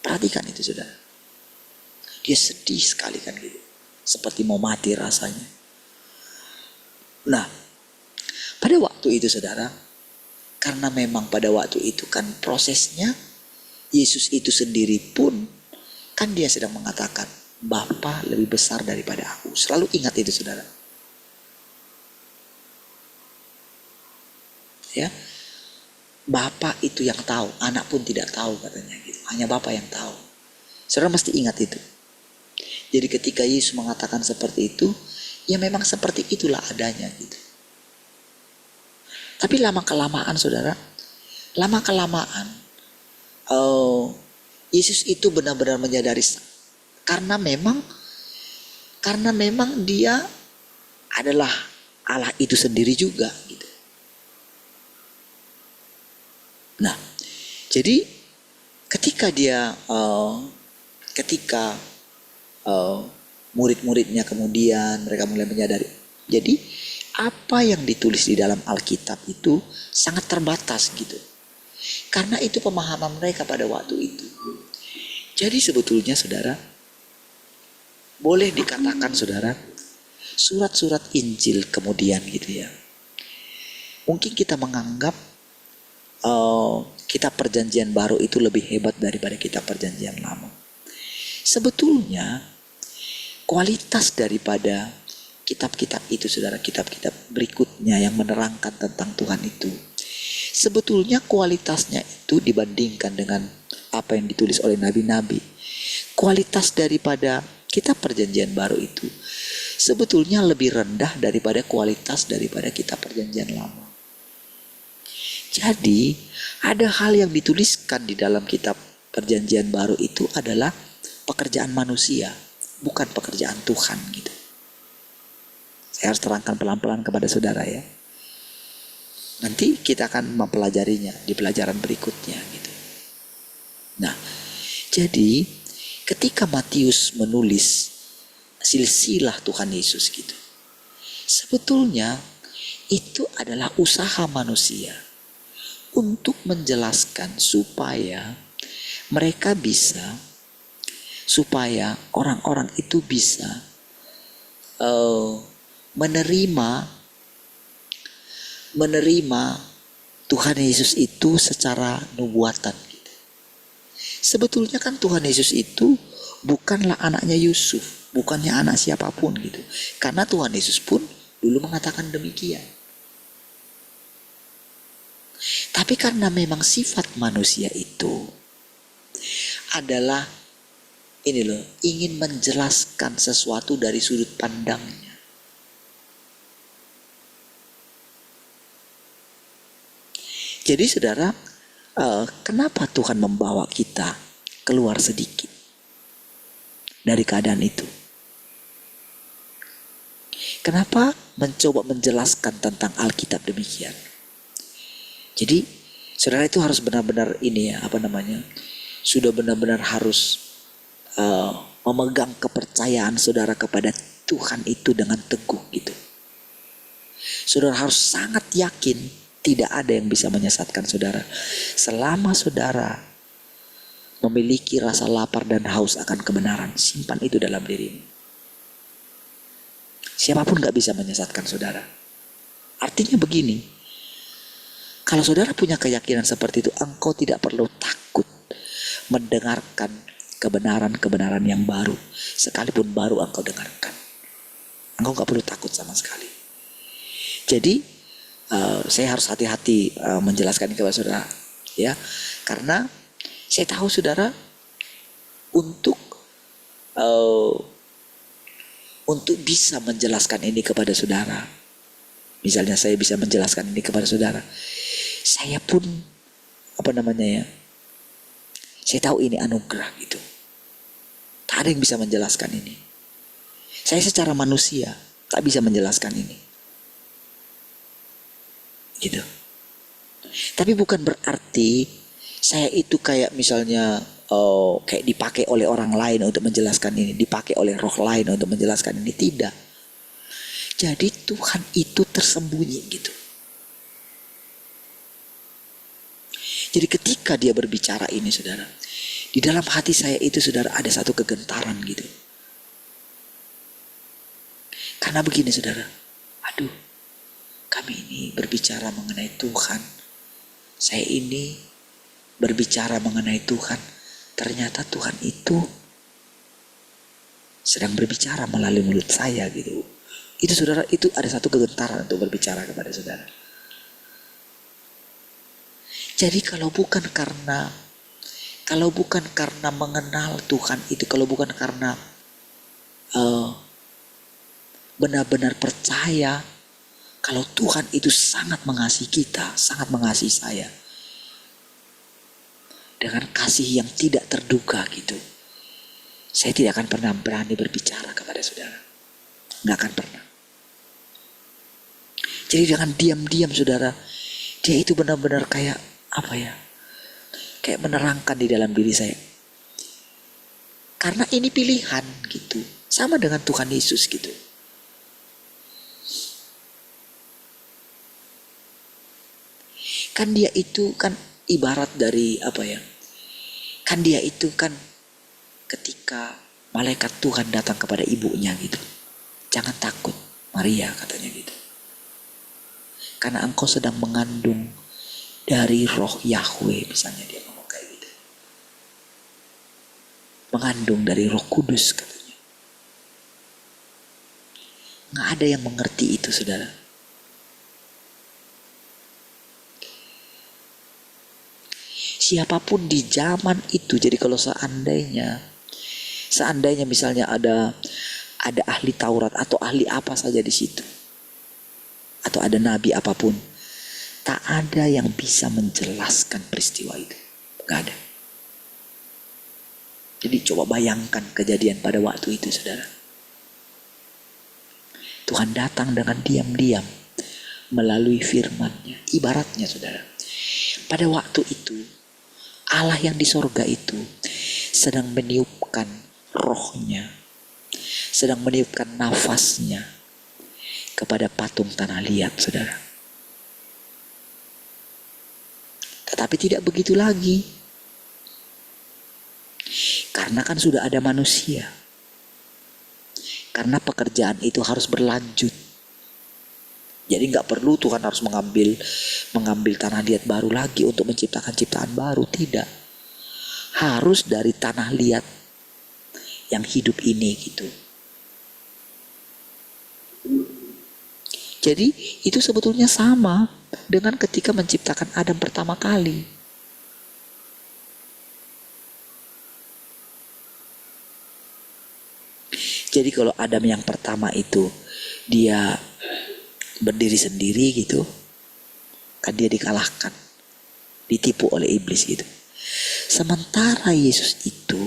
Perhatikan itu saudara. Dia sedih sekali kan gitu. Seperti mau mati rasanya. Nah, pada waktu itu saudara, karena memang pada waktu itu kan prosesnya Yesus itu sendiri pun kan dia sedang mengatakan, Bapa lebih besar daripada aku. Selalu ingat itu saudara. Ya, Bapa itu yang tahu, anak pun tidak tahu katanya gitu. Hanya Bapa yang tahu. Saudara mesti ingat itu. Jadi ketika Yesus mengatakan seperti itu, ya memang seperti itulah adanya gitu. Tapi lama kelamaan saudara, lama-kelamaan Yesus itu benar-benar menyadari karena memang dia adalah Allah itu sendiri juga gitu. Nah, jadi ketika murid-muridnya kemudian mereka mulai menyadari, jadi apa yang ditulis di dalam Alkitab itu sangat terbatas gitu. Karena itu pemahaman mereka pada waktu itu. Jadi sebetulnya saudara, boleh dikatakan saudara, surat-surat Injil kemudian gitu ya. Mungkin kita menganggap kitab perjanjian baru itu lebih hebat daripada kitab perjanjian lama. Sebetulnya kualitas daripada kitab-kitab itu saudara, kitab-kitab berikutnya yang menerangkan tentang Tuhan itu, sebetulnya kualitasnya itu dibandingkan dengan apa yang ditulis oleh nabi-nabi, kualitas daripada kitab perjanjian baru itu sebetulnya lebih rendah daripada kualitas daripada kitab perjanjian lama. Jadi ada hal yang dituliskan di dalam kitab perjanjian baru itu adalah pekerjaan manusia, bukan pekerjaan Tuhan gitu. Saya harus terangkan pelan-pelan kepada saudara ya. Nanti kita akan mempelajarinya di pelajaran berikutnya gitu. Nah, jadi ketika Matius menulis silsilah Tuhan Yesus gitu, sebetulnya itu adalah usaha manusia untuk menjelaskan supaya mereka bisa, supaya orang-orang itu bisa menerima Tuhan Yesus itu secara nubuatan gitu. Sebetulnya kan Tuhan Yesus itu bukanlah anaknya Yusuf, bukannya anak siapapun gitu. Karena Tuhan Yesus pun dulu mengatakan demikian. Tapi karena memang sifat manusia itu adalah ini loh, ingin menjelaskan sesuatu dari sudut pandangnya. Jadi saudara, kenapa Tuhan membawa kita keluar sedikit dari keadaan itu? Kenapa mencoba menjelaskan tentang Alkitab demikian? Jadi saudara itu harus benar-benar ini ya, sudah benar-benar harus memegang kepercayaan saudara kepada Tuhan itu dengan teguh gitu. Saudara harus sangat yakin tidak ada yang bisa menyesatkan saudara. Selama saudara memiliki rasa lapar dan haus akan kebenaran, simpan itu dalam dirimu. Siapapun gak bisa menyesatkan saudara. Artinya begini, kalau saudara punya keyakinan seperti itu, engkau tidak perlu takut mendengarkan kebenaran-kebenaran yang baru. Sekalipun baru engkau dengarkan, engkau gak perlu takut sama sekali. Jadi saya harus hati-hati menjelaskan ini kepada saudara ya, karena saya tahu saudara untuk bisa menjelaskan ini kepada saudara, misalnya saya bisa menjelaskan ini kepada saudara, saya pun saya tahu ini anugerah gitu. Tak ada yang bisa menjelaskan ini. Saya secara manusia tak bisa menjelaskan ini. Gitu. Tapi bukan berarti saya itu kayak misalnya kayak dipakai oleh orang lain untuk menjelaskan ini, dipakai oleh roh lain untuk menjelaskan ini, tidak. Jadi Tuhan itu tersembunyi gitu. Jadi ketika dia berbicara ini saudara, di dalam hati saya itu saudara ada satu kegentaran gitu. Karena begini saudara, aduh, kami ini berbicara mengenai Tuhan. Saya ini berbicara mengenai Tuhan. Ternyata Tuhan itu sedang berbicara melalui mulut saya gitu. Itu saudara, itu ada satu kegentaran untuk berbicara kepada saudara. Jadi kalau bukan karena mengenal Tuhan itu, kalau bukan karena benar-benar percaya kalau Tuhan itu sangat mengasihi kita, sangat mengasihi saya, dengan kasih yang tidak terduga gitu, saya tidak akan pernah berani berbicara kepada saudara. Nggak akan pernah. Jadi dengan diam-diam saudara, dia itu benar-benar kayak apa ya, kayak menerangkan di dalam diri saya. Karena ini pilihan gitu, sama dengan Tuhan Yesus gitu. Kan dia itu kan ibarat dari apa ya, kan dia itu kan ketika malaikat Tuhan datang kepada ibunya gitu, jangan takut Maria katanya gitu, karena engkau sedang mengandung dari roh Yahweh, misalnya dia ngomong kayak gitu, mengandung dari Roh Kudus katanya. Nggak ada yang mengerti itu saudara. Siapapun di zaman itu, jadi kalau seandainya misalnya ada ahli Taurat atau ahli apa saja di situ, atau ada nabi apapun, tak ada yang bisa menjelaskan peristiwa itu, nggak ada. Jadi coba bayangkan kejadian pada waktu itu saudara. Tuhan datang dengan diam-diam melalui firman-Nya. Ibaratnya saudara, pada waktu itu Allah yang di sorga itu sedang meniupkan rohnya, sedang meniupkan nafasnya kepada patung tanah liat saudara. Tetapi tidak begitu lagi, karena kan sudah ada manusia. Karena pekerjaan itu harus berlanjut. Jadi gak perlu Tuhan harus mengambil tanah liat baru lagi untuk menciptakan ciptaan baru. Tidak. Harus dari tanah liat yang hidup ini gitu. Jadi itu sebetulnya sama dengan ketika menciptakan Adam pertama kali. Jadi kalau Adam yang pertama itu dia berdiri sendiri gitu, kan dia dikalahkan, ditipu oleh iblis gitu. Sementara Yesus itu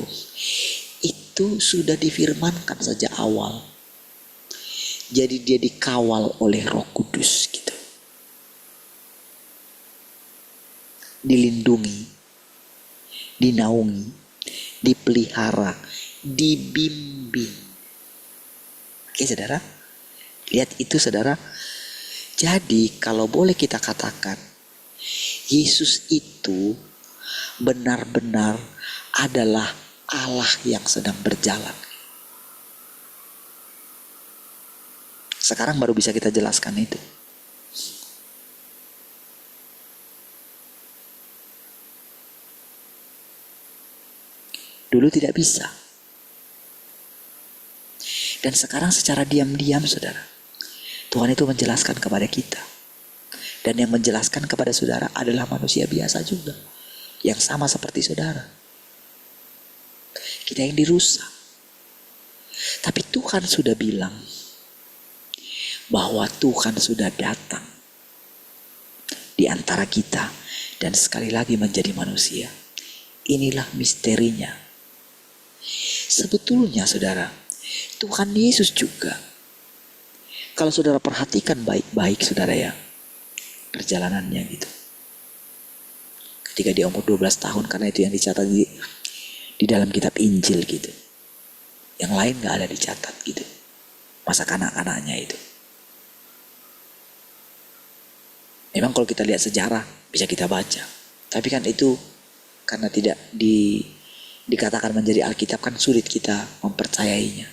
sudah difirmankan sejak awal. Jadi dia dikawal oleh Roh Kudus gitu, dilindungi, dinaungi, dipelihara, dibimbing. Oke saudara, lihat itu saudara. Jadi kalau boleh kita katakan, Yesus itu benar-benar adalah Allah yang sedang berjalan. Sekarang baru bisa kita jelaskan itu. Dulu tidak bisa. Dan sekarang secara diam-diam saudara, Tuhan itu menjelaskan kepada kita. Dan yang menjelaskan kepada saudara adalah manusia biasa juga, yang sama seperti saudara. Kita yang dirusak. Tapi Tuhan sudah bilang bahwa Tuhan sudah datang di antara kita dan sekali lagi menjadi manusia. Inilah misterinya. Sebetulnya saudara, Tuhan Yesus juga, kalau saudara perhatikan baik-baik saudara ya, perjalanannya gitu. Ketika dia umur 12 tahun, karena itu yang dicatat di dalam kitab Injil gitu. Yang lain gak ada dicatat gitu. Masa kanak-kanaknya itu. Memang kalau kita lihat sejarah bisa kita baca. Tapi kan itu karena tidak dikatakan menjadi Alkitab, kan sulit kita mempercayainya.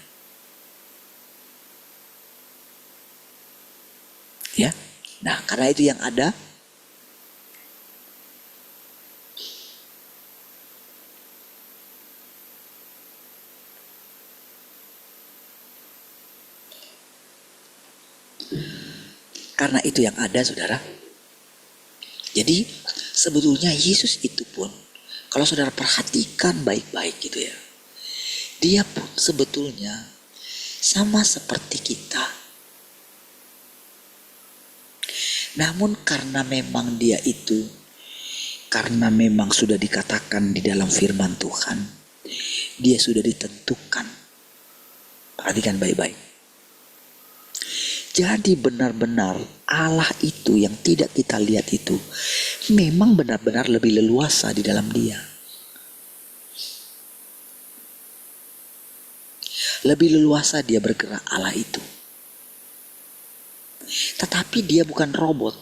Ya. Nah, karena itu yang ada saudara. Jadi sebetulnya Yesus itu pun, kalau saudara perhatikan baik-baik gitu ya, dia pun sebetulnya sama seperti kita. Namun karena memang dia itu Karena memang sudah dikatakan di dalam firman Tuhan, dia sudah ditentukan. Perhatikan baik-baik. Jadi benar-benar Allah itu yang tidak kita lihat itu memang benar-benar lebih leluasa di dalam dia. Lebih leluasa dia bergerak Allah itu. Tetapi dia bukan robot.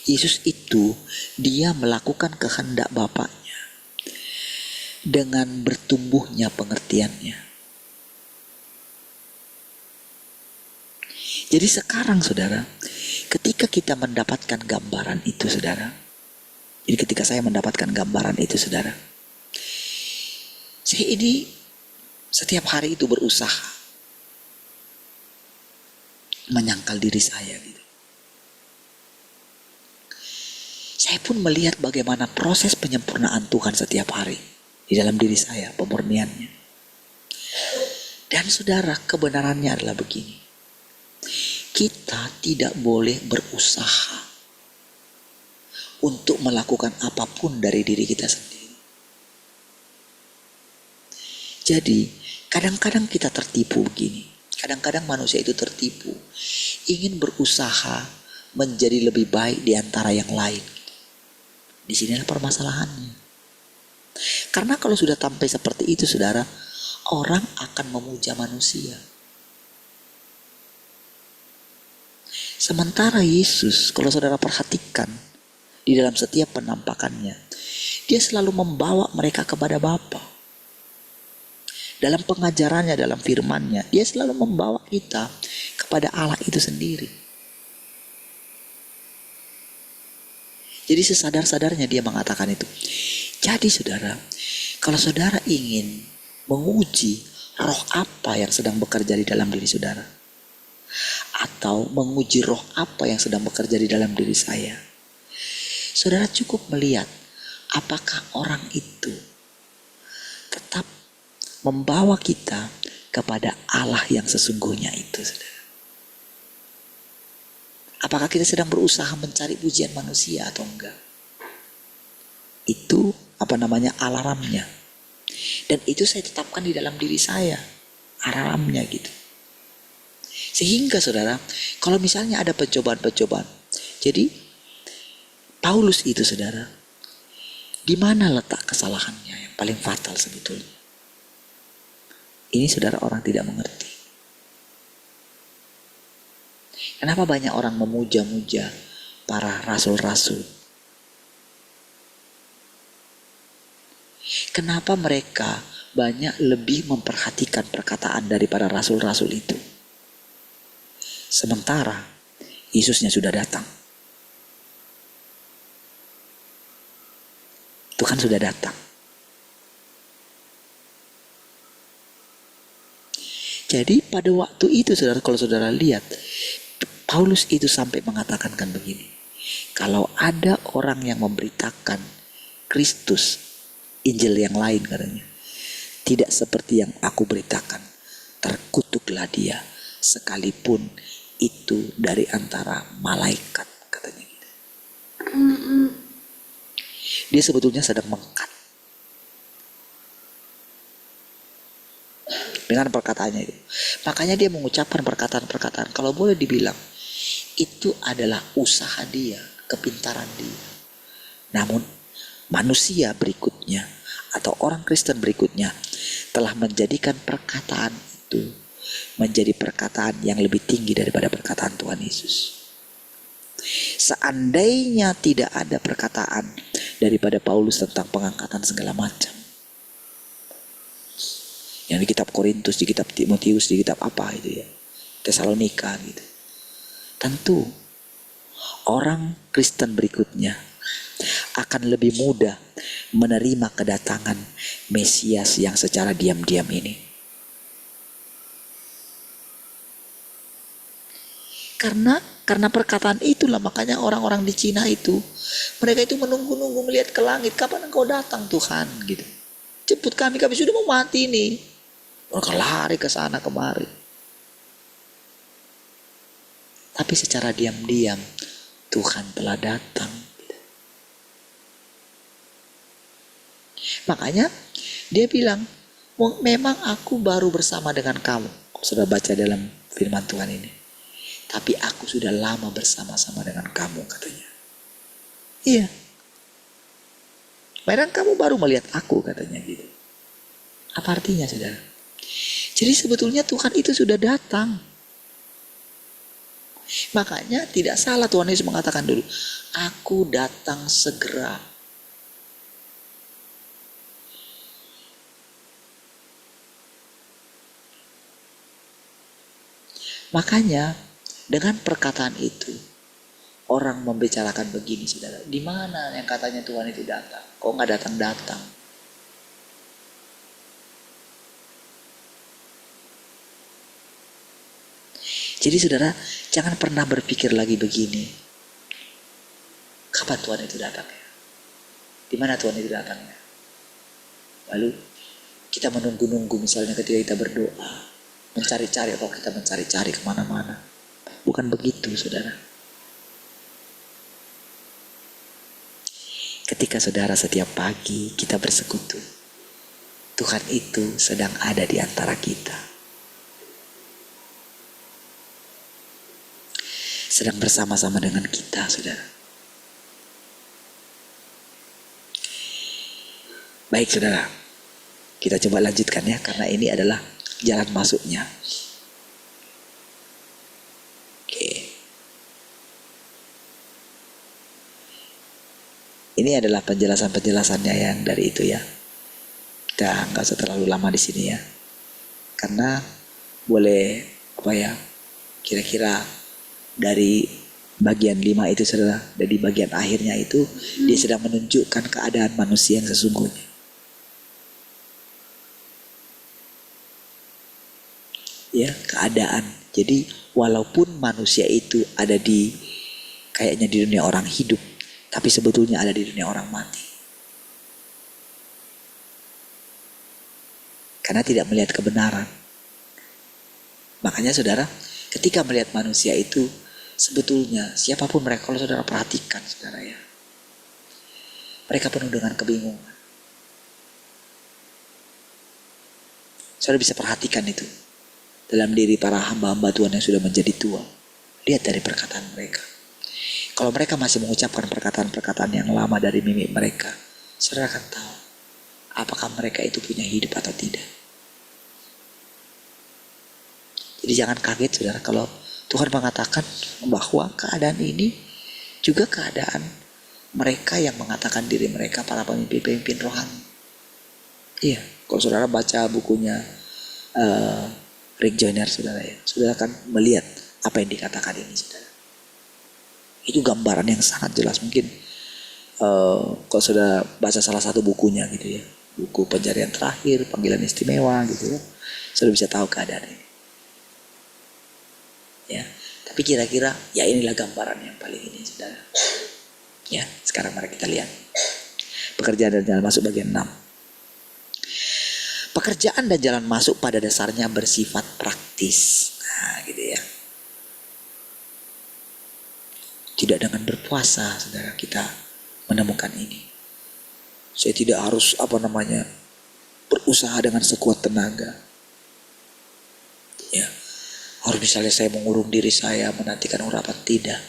Yesus itu dia melakukan kehendak Bapaknya dengan bertumbuhnya pengertiannya. Jadi sekarang saudara, ketika kita mendapatkan gambaran itu saudara, jadi ketika saya mendapatkan gambaran itu saudara, saya ini setiap hari itu berusaha menyangkal diri saya gitu. Saya pun melihat bagaimana proses penyempurnaan Tuhan setiap hari di dalam diri saya, pemurniannya. Dan saudara, kebenarannya adalah begini. Kita tidak boleh berusaha untuk melakukan apapun dari diri kita sendiri. Jadi, kadang-kadang kita tertipu begini. Kadang-kadang manusia itu tertipu, ingin berusaha menjadi lebih baik di antara yang lain. Di sinilah permasalahannya. Karena kalau sudah sampai seperti itu saudara, orang akan memuja manusia. Sementara Yesus, kalau saudara perhatikan di dalam setiap penampakannya, dia selalu membawa mereka kepada Bapa. Dalam pengajarannya, dalam firman-Nya, dia selalu membawa kita kepada Allah itu sendiri. Jadi sesadar-sadarnya dia mengatakan itu. Jadi saudara, kalau saudara ingin menguji roh apa yang sedang bekerja di dalam diri saudara, atau menguji roh apa yang sedang bekerja di dalam diri saya, saudara cukup melihat apakah orang itu tetap membawa kita kepada Allah yang sesungguhnya itu, saudara. Apakah kita sedang berusaha mencari pujian manusia atau enggak? Itu alarmnya. Dan itu saya tetapkan di dalam diri saya, alarmnya gitu. Sehingga saudara, kalau misalnya ada pencobaan-pencobaan, jadi Paulus itu saudara, di mana letak kesalahannya yang paling fatal sebetulnya? Ini saudara, orang tidak mengerti. Kenapa banyak orang memuja-muja para rasul-rasul? Kenapa mereka banyak lebih memperhatikan perkataan daripada rasul-rasul itu? Sementara Yesusnya sudah datang. Tuhan sudah datang. Jadi pada waktu itu saudara, kalau saudara lihat, Paulus itu sampai mengatakan kan begini. Kalau ada orang yang memberitakan Kristus, Injil yang lain katanya, tidak seperti yang aku beritakan, terkutuklah dia, sekalipun itu dari antara malaikat, katanya gitu. Dia sebetulnya sedang mengkat dengan perkataannya itu. Makanya dia mengucapkan perkataan-perkataan, kalau boleh dibilang, itu adalah usaha dia, kepintaran dia. Namun manusia berikutnya atau orang Kristen berikutnya telah menjadikan perkataan itu menjadi perkataan yang lebih tinggi daripada perkataan Tuhan Yesus. Seandainya tidak ada perkataan daripada Paulus tentang pengangkatan segala macam, yang di kitab Korintus, di kitab Timotius, di kitab apa itu ya, Tesalonika gitu, tentu orang Kristen berikutnya akan lebih mudah menerima kedatangan Mesias yang secara diam-diam ini. Karena perkataan itulah makanya orang-orang di Cina itu, mereka itu menunggu-nunggu melihat ke langit, kapan engkau datang Tuhan gitu. Jemput kami sudah mau mati nih. Mereka lari ke sana kemari. Tapi secara diam-diam Tuhan telah datang. Makanya dia bilang, memang aku baru bersama dengan kamu. Sudah baca dalam firman Tuhan ini. Tapi aku sudah lama bersama-sama dengan kamu, katanya. Iya. Memang kamu baru melihat aku, katanya gitu. Apa artinya, saudara? Jadi sebetulnya Tuhan itu sudah datang. Makanya tidak salah Tuhan Yesus mengatakan dulu, aku datang segera. Makanya dengan perkataan itu orang membicarakan begini, saudara. Di mana yang katanya Tuhan itu datang? Kok nggak datang-datang? Jadi saudara, jangan pernah berpikir lagi begini. Kapan Tuhan itu datangnya? Di mana Tuhan itu datangnya? Lalu kita menunggu-nunggu misalnya ketika kita berdoa. Mencari-cari, atau kita mencari-cari kemana-mana. Bukan begitu, saudara. Ketika saudara setiap pagi kita bersekutu, Tuhan itu sedang ada di antara kita. Sedang bersama-sama dengan kita, saudara. Baik, saudara. Kita coba lanjutkan ya, karena ini adalah jalan masuknya. Oke. Ini adalah penjelasan-penjelasannya yang dari itu ya. Kita nggak usah terlalu lama di sini ya. Karena boleh kira-kira dari bagian 5 itu saudara, dari bagian akhirnya itu dia sedang menunjukkan keadaan manusia yang sesungguhnya. Ya, keadaan. Jadi walaupun manusia itu ada di kayaknya di dunia orang hidup, tapi sebetulnya ada di dunia orang mati. Karena tidak melihat kebenaran. Makanya saudara, ketika melihat manusia itu sebetulnya siapapun mereka, kalau saudara perhatikan saudara ya, mereka penuh dengan kebingungan. Saudara bisa perhatikan itu dalam diri para hamba-hamba Tuhan yang sudah menjadi tua. Lihat dari perkataan mereka. Kalau mereka masih mengucapkan perkataan-perkataan yang lama dari mimik mereka, saudara akan tahu apakah mereka itu punya hidup atau tidak. Jadi jangan kaget saudara kalau Tuhan mengatakan bahwa keadaan ini juga keadaan mereka yang mengatakan diri mereka para pemimpin-pemimpin rohani. Iya, kalau saudara baca bukunya Rick Joyner saudara ya, saudara akan melihat apa yang dikatakan ini saudara. Itu gambaran yang sangat jelas. Mungkin kalau saudara baca salah satu bukunya gitu ya, buku Pencarian Terakhir, Panggilan Istimewa gitu ya, saudara bisa tahu keadaan ini. Ya, tapi kira-kira ya inilah gambaran yang paling ini saudara. Ya, sekarang mari kita lihat pekerjaan dan jalan masuk bagian 6. Pekerjaan dan jalan masuk pada dasarnya bersifat praktis. Nah, gitu ya. Tidak dengan berpuasa, saudara, kita menemukan ini. Saya tidak harus berusaha dengan sekuat tenaga. Ya, harus misalnya saya mengurung diri saya, menantikan urapan, tidak.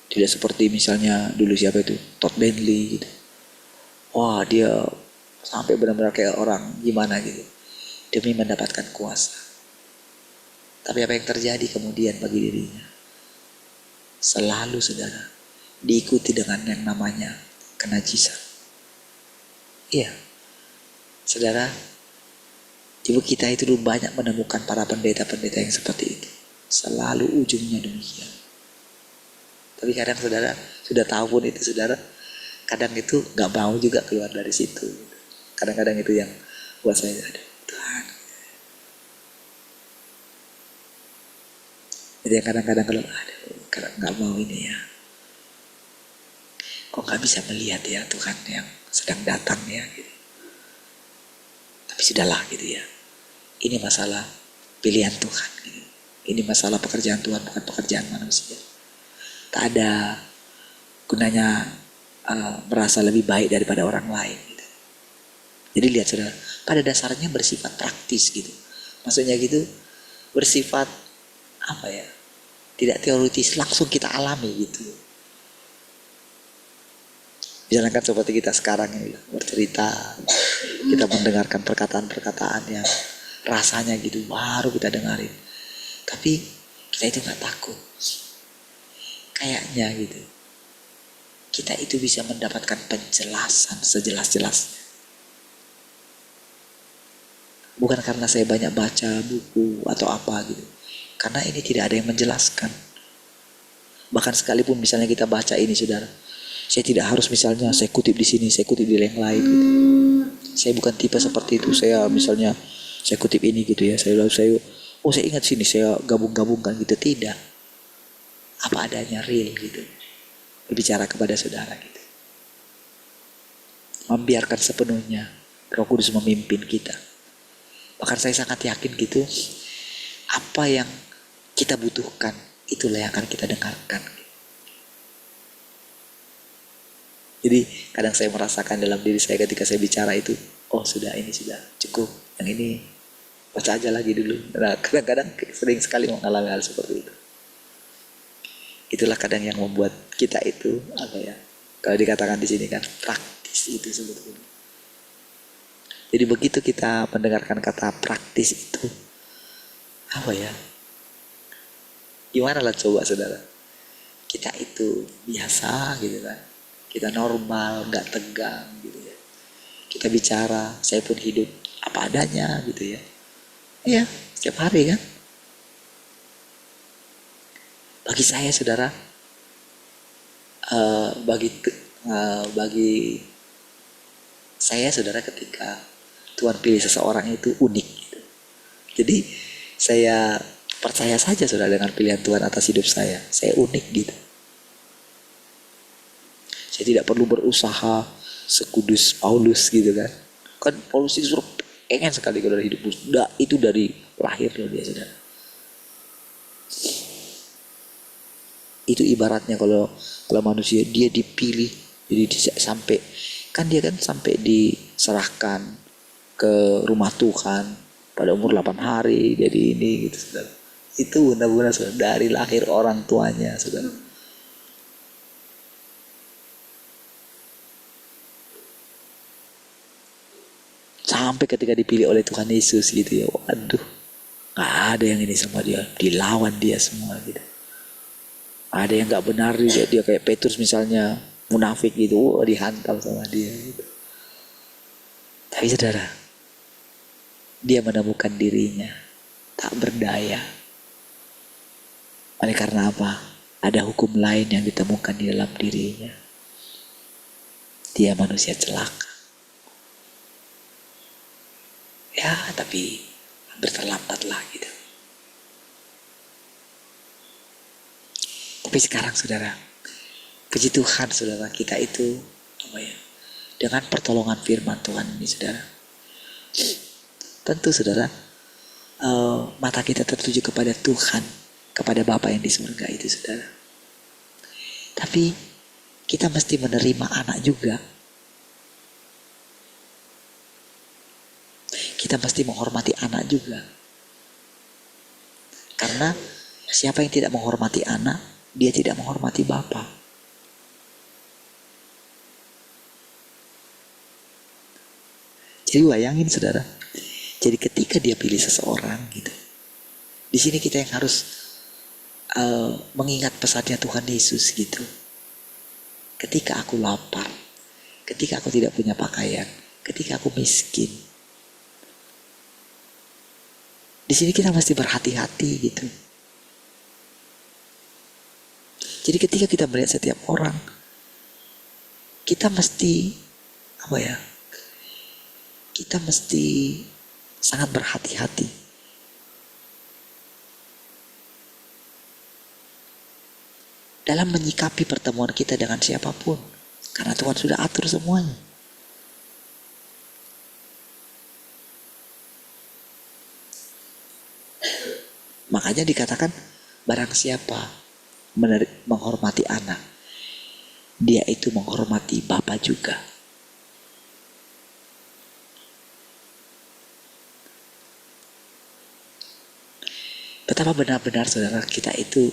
Tidak seperti misalnya dulu siapa itu, Todd Bentley gitu. Wah, dia sampai benar-benar kayak orang gimana gitu demi mendapatkan kuasa. Tapi apa yang terjadi kemudian bagi dirinya? Selalu saudara diikuti dengan yang namanya kenajisan. Iya saudara, ibu kita itu dulu banyak menemukan para pendeta-pendeta yang seperti itu. Selalu ujungnya demikian. Tapi kadang saudara sudah tahu pun itu saudara, kadang itu gak mau juga keluar dari situ. Kadang-kadang itu yang buat saya, aduh Tuhan. Jadi kadang-kadang kalau gak mau ini ya, kok gak bisa melihat ya Tuhan yang sedang datang ya gitu. Tapi sudahlah gitu ya, ini masalah pilihan Tuhan gitu. Ini masalah pekerjaan Tuhan, bukan pekerjaan manusia. Tak ada gunanya merasa lebih baik daripada orang lain gitu. Jadi lihat saudara, pada dasarnya bersifat praktis gitu. Maksudnya gitu, bersifat apa ya, tidak teoritis, langsung kita alami gitu. Misalnya kan seperti kita sekarang ini bercerita, kita mendengarkan perkataan-perkataan yang rasanya gitu baru kita dengarin, tapi kita itu nggak takut. Kayaknya gitu, kita itu bisa mendapatkan penjelasan sejelas-jelasnya. Bukan karena saya banyak baca buku atau apa gitu, karena ini tidak ada yang menjelaskan. Bahkan sekalipun misalnya kita baca ini saudara, saya tidak harus misalnya saya kutip di sini, saya kutip di yang lain gitu. Saya bukan tipe seperti itu. Saya misalnya saya kutip ini gitu ya, saya ingat sini, saya gabung-gabungkan gitu. Tidak, apa adanya, real gitu, berbicara kepada saudara gitu, membiarkan sepenuhnya Roh Kudus memimpin kita. Bahkan saya sangat yakin gitu, apa yang kita butuhkan itulah yang akan kita dengarkan. Jadi kadang saya merasakan dalam diri saya ketika saya bicara itu, oh sudah, ini sudah cukup, yang ini baca aja lagi dulu. Nah, kadang-kadang sering sekali mengalami hal seperti itu. Itulah kadang yang membuat kita itu apa ya, kalau dikatakan di sini kan praktis itu sebetulnya. Jadi begitu kita mendengarkan kata praktis itu, apa ya, gimana lah coba saudara, kita itu biasa gitu kan, kita normal, gak tegang gitu ya, kita bicara, saya pun hidup apa adanya gitu ya. Iya, setiap hari kan. Bagi saya saudara, bagi saya saudara, ketika Tuhan pilih seseorang itu unik gitu. Jadi saya percaya saja saudara dengan pilihan Tuhan atas hidup saya. Saya unik gitu. Saya tidak perlu berusaha sekudus Paulus gitu kan. Kan Paulus itu suruh pengen sekali kalau hidup kudus. Itu dari lahir loh dia saudara. Itu ibaratnya kalau manusia dia dipilih, jadi sampai kan dia kan sampai diserahkan ke rumah Tuhan pada umur 8 hari, jadi ini gitu saudara. Itu benar-benar saudara, dari lahir orang tuanya saudara. Sampai ketika dipilih oleh Tuhan Yesus gitu ya, waduh, gak ada yang ini sama dia, dilawan dia semua gitu. Ada yang gak benar dia kayak Petrus misalnya, munafik gitu, dihantam sama dia gitu. Tapi saudara, dia menemukan dirinya tak berdaya. Oleh karena apa? Ada hukum lain yang ditemukan di dalam dirinya. Dia manusia celaka. Ya, tapi hampir terlambat lah gitu. Tapi sekarang saudara, puji Tuhan saudara, kita itu apa ya, dengan pertolongan firman Tuhan ini saudara, tentu saudara, mata kita tertuju kepada Tuhan, kepada Bapa yang di surga itu saudara. Tapi kita mesti menerima anak juga. Kita mesti menghormati anak juga. Karena siapa yang tidak menghormati anak, dia tidak menghormati Bapa. Jadi bayangin saudara, jadi ketika dia pilih seseorang gitu, di sini kita yang harus mengingat pesannya Tuhan Yesus gitu. Ketika aku lapar, ketika aku tidak punya pakaian, ketika aku miskin, di sini kita mesti berhati-hati gitu. Jadi ketika kita melihat setiap orang, kita mesti apa ya? Kita mesti sangat berhati-hati. Dalam menyikapi pertemuan kita dengan siapapun. Karena Tuhan sudah atur semuanya. Makanya dikatakan barang siapa menghormati anak, dia itu menghormati Bapa juga. Betapa benar-benar saudara kita itu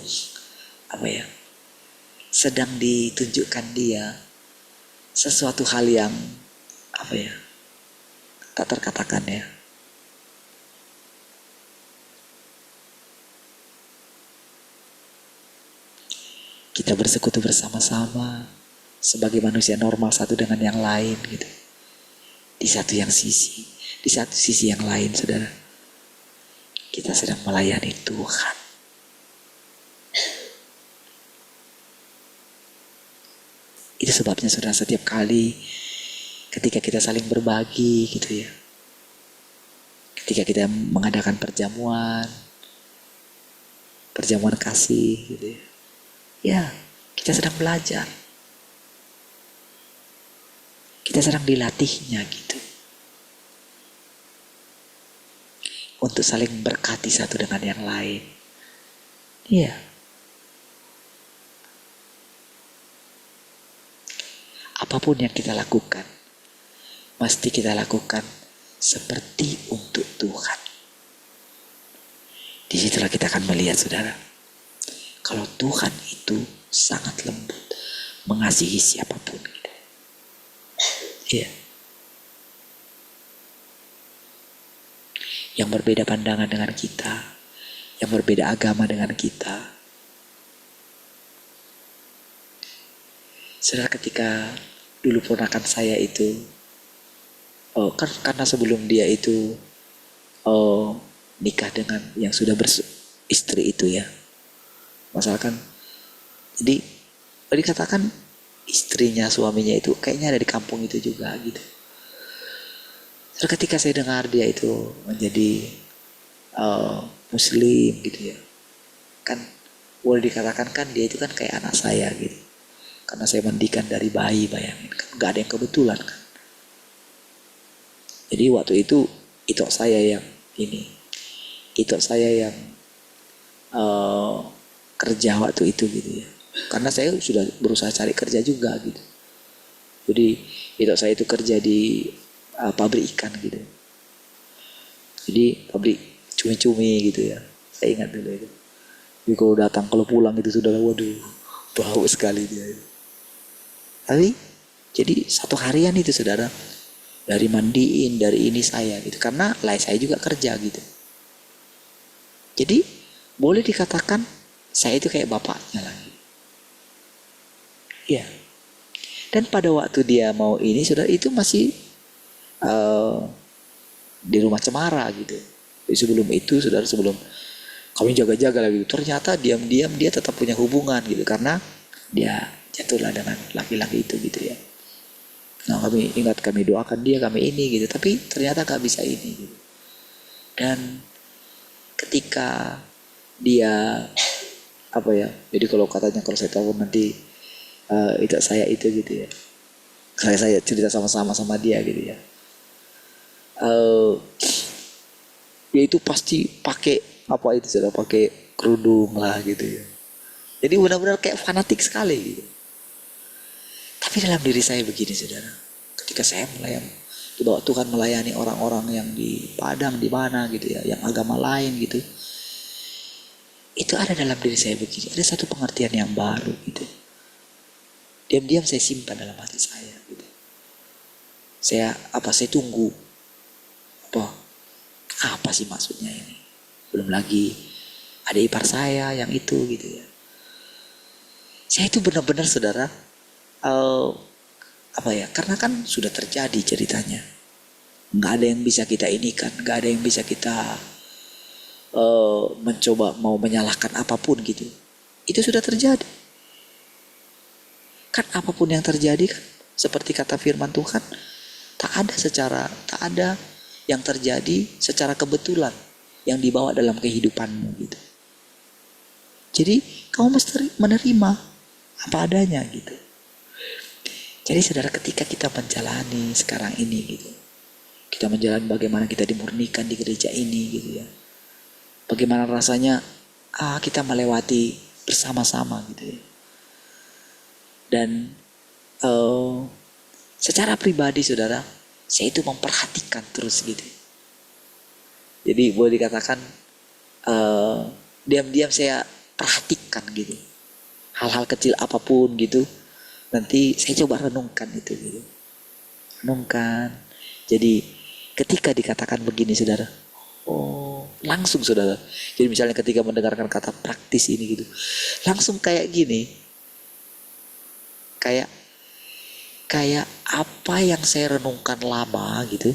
sedang ditunjukkan dia sesuatu hal yang tak terkatakan ya. Kita bersekutu bersama-sama sebagai manusia normal satu dengan yang lain gitu. Di satu sisi yang lain saudara, kita sedang melayani Tuhan. Itu sebabnya saudara, setiap kali ketika kita saling berbagi gitu ya, ketika kita mengadakan perjamuan kasih gitu ya, kita sedang belajar, kita sedang dilatihnya gitu, untuk saling berkati satu dengan yang lain. Iya. Apapun yang kita lakukan, mesti kita lakukan seperti untuk Tuhan. Disitulah kita akan melihat saudara, kalau Tuhan itu sangat lembut mengasihi siapapun gitu. Iya. Yang berbeda pandangan dengan kita, yang berbeda agama dengan kita. Saudara, ketika dulu ponakan saya itu, karena sebelum dia itu nikah dengan yang sudah beristri itu ya, masalah kan, jadi dikatakan istrinya, suaminya itu kayaknya ada di kampung itu juga gitu. Terus ketika saya dengar dia itu menjadi Muslim gitu ya, kan boleh dikatakan kan dia itu kan kayak anak saya gitu, karena saya mandikan dari bayi, bayangin kan, nggak ada yang kebetulan kan. Jadi waktu itu saya yang kerja waktu itu gitu ya, karena saya sudah berusaha cari kerja juga gitu. Jadi saya itu kerja di pabrik ikan gitu, jadi pabrik cumi-cumi gitu ya, saya ingat dulu itu. Jadi kalau pulang itu sudah, waduh, bau sekali dia itu. Tapi jadi satu harian itu saudara, dari mandiin, dari ini saya gitu, karena saya juga kerja gitu. Jadi boleh dikatakan saya itu kayak bapaknya lagi. Iya. Dan pada waktu dia mau ini saudara, itu masih di rumah cemara gitu. Jadi sebelum itu saudara, sebelum kami jaga-jaga lagi, ternyata diam-diam dia tetap punya hubungan gitu, karena dia jatuhlah dengan laki-laki itu gitu ya. Nah kami ingat, kami doakan dia, kami ini gitu, tapi ternyata gak bisa ini gitu. Dan ketika dia jadi kalau katanya, kalau saya tahu nanti itu saya itu gitu ya, saya cerita sama-sama sama dia gitu ya, dia itu pasti pakai sudah pakai kerudung lah gitu ya. Jadi benar-benar kayak fanatik sekali gitu. Tapi dalam diri saya begini saudara, ketika saya dibawa Tuhan melayani orang-orang yang di Padang, di mana gitu ya, yang agama lain gitu, itu ada dalam diri saya begini, ada satu pengertian yang baru gitu. Diam-diam saya simpan dalam hati saya gitu. Saya tunggu apa sih maksudnya ini. Belum lagi ada ipar saya yang itu gitu ya. Saya itu benar-benar saudara, karena kan sudah terjadi ceritanya. Nggak ada yang bisa kita inikan, nggak ada yang bisa kita mencoba mau menyalahkan apapun gitu. Itu sudah terjadi. Kan apapun yang terjadi kan, seperti kata firman Tuhan, tak ada yang terjadi secara kebetulan yang dibawa dalam kehidupanmu gitu. Jadi kamu mesti menerima apa adanya gitu. Jadi saudara, ketika kita menjalani sekarang ini gitu, kita menjalani bagaimana kita dimurnikan di gereja ini gitu ya, bagaimana rasanya kita melewati bersama-sama gitu ya. Dan eh, secara pribadi saudara, saya itu memperhatikan terus gitu. Jadi boleh dikatakan eh, diam-diam saya perhatikan gitu. Hal-hal kecil apapun gitu, nanti saya coba renungkan itu gitu. Renungkan. Jadi ketika dikatakan begini saudara, oh langsung saudara. Jadi misalnya ketika mendengarkan kata praktis ini gitu, langsung kayak gini, kayak kayak apa yang saya renungkan lama gitu,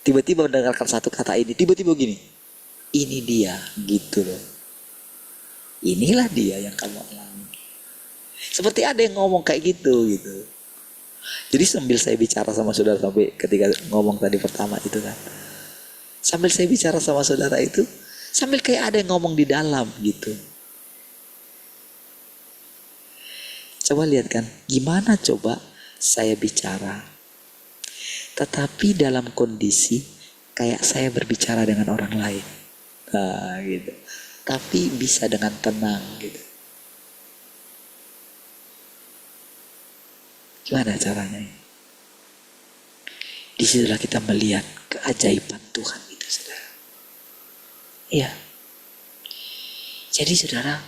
tiba-tiba mendengarkan satu kata ini, tiba-tiba gini, ini dia gitu loh. Inilah dia yang kamu alami. Seperti ada yang ngomong kayak gitu gitu. Jadi sambil saya bicara sama saudara, sampai ketika ngomong tadi pertama itu kan, sambil saya bicara sama saudara itu, sambil kayak ada yang ngomong di dalam gitu. Coba lihat kan, gimana coba saya bicara, tetapi dalam kondisi kayak saya berbicara dengan orang lain. Nah gitu. Tapi bisa dengan tenang gitu. Gimana caranya? Disitulah kita melihat keajaiban Tuhan itu saudara. Iya. Jadi saudara,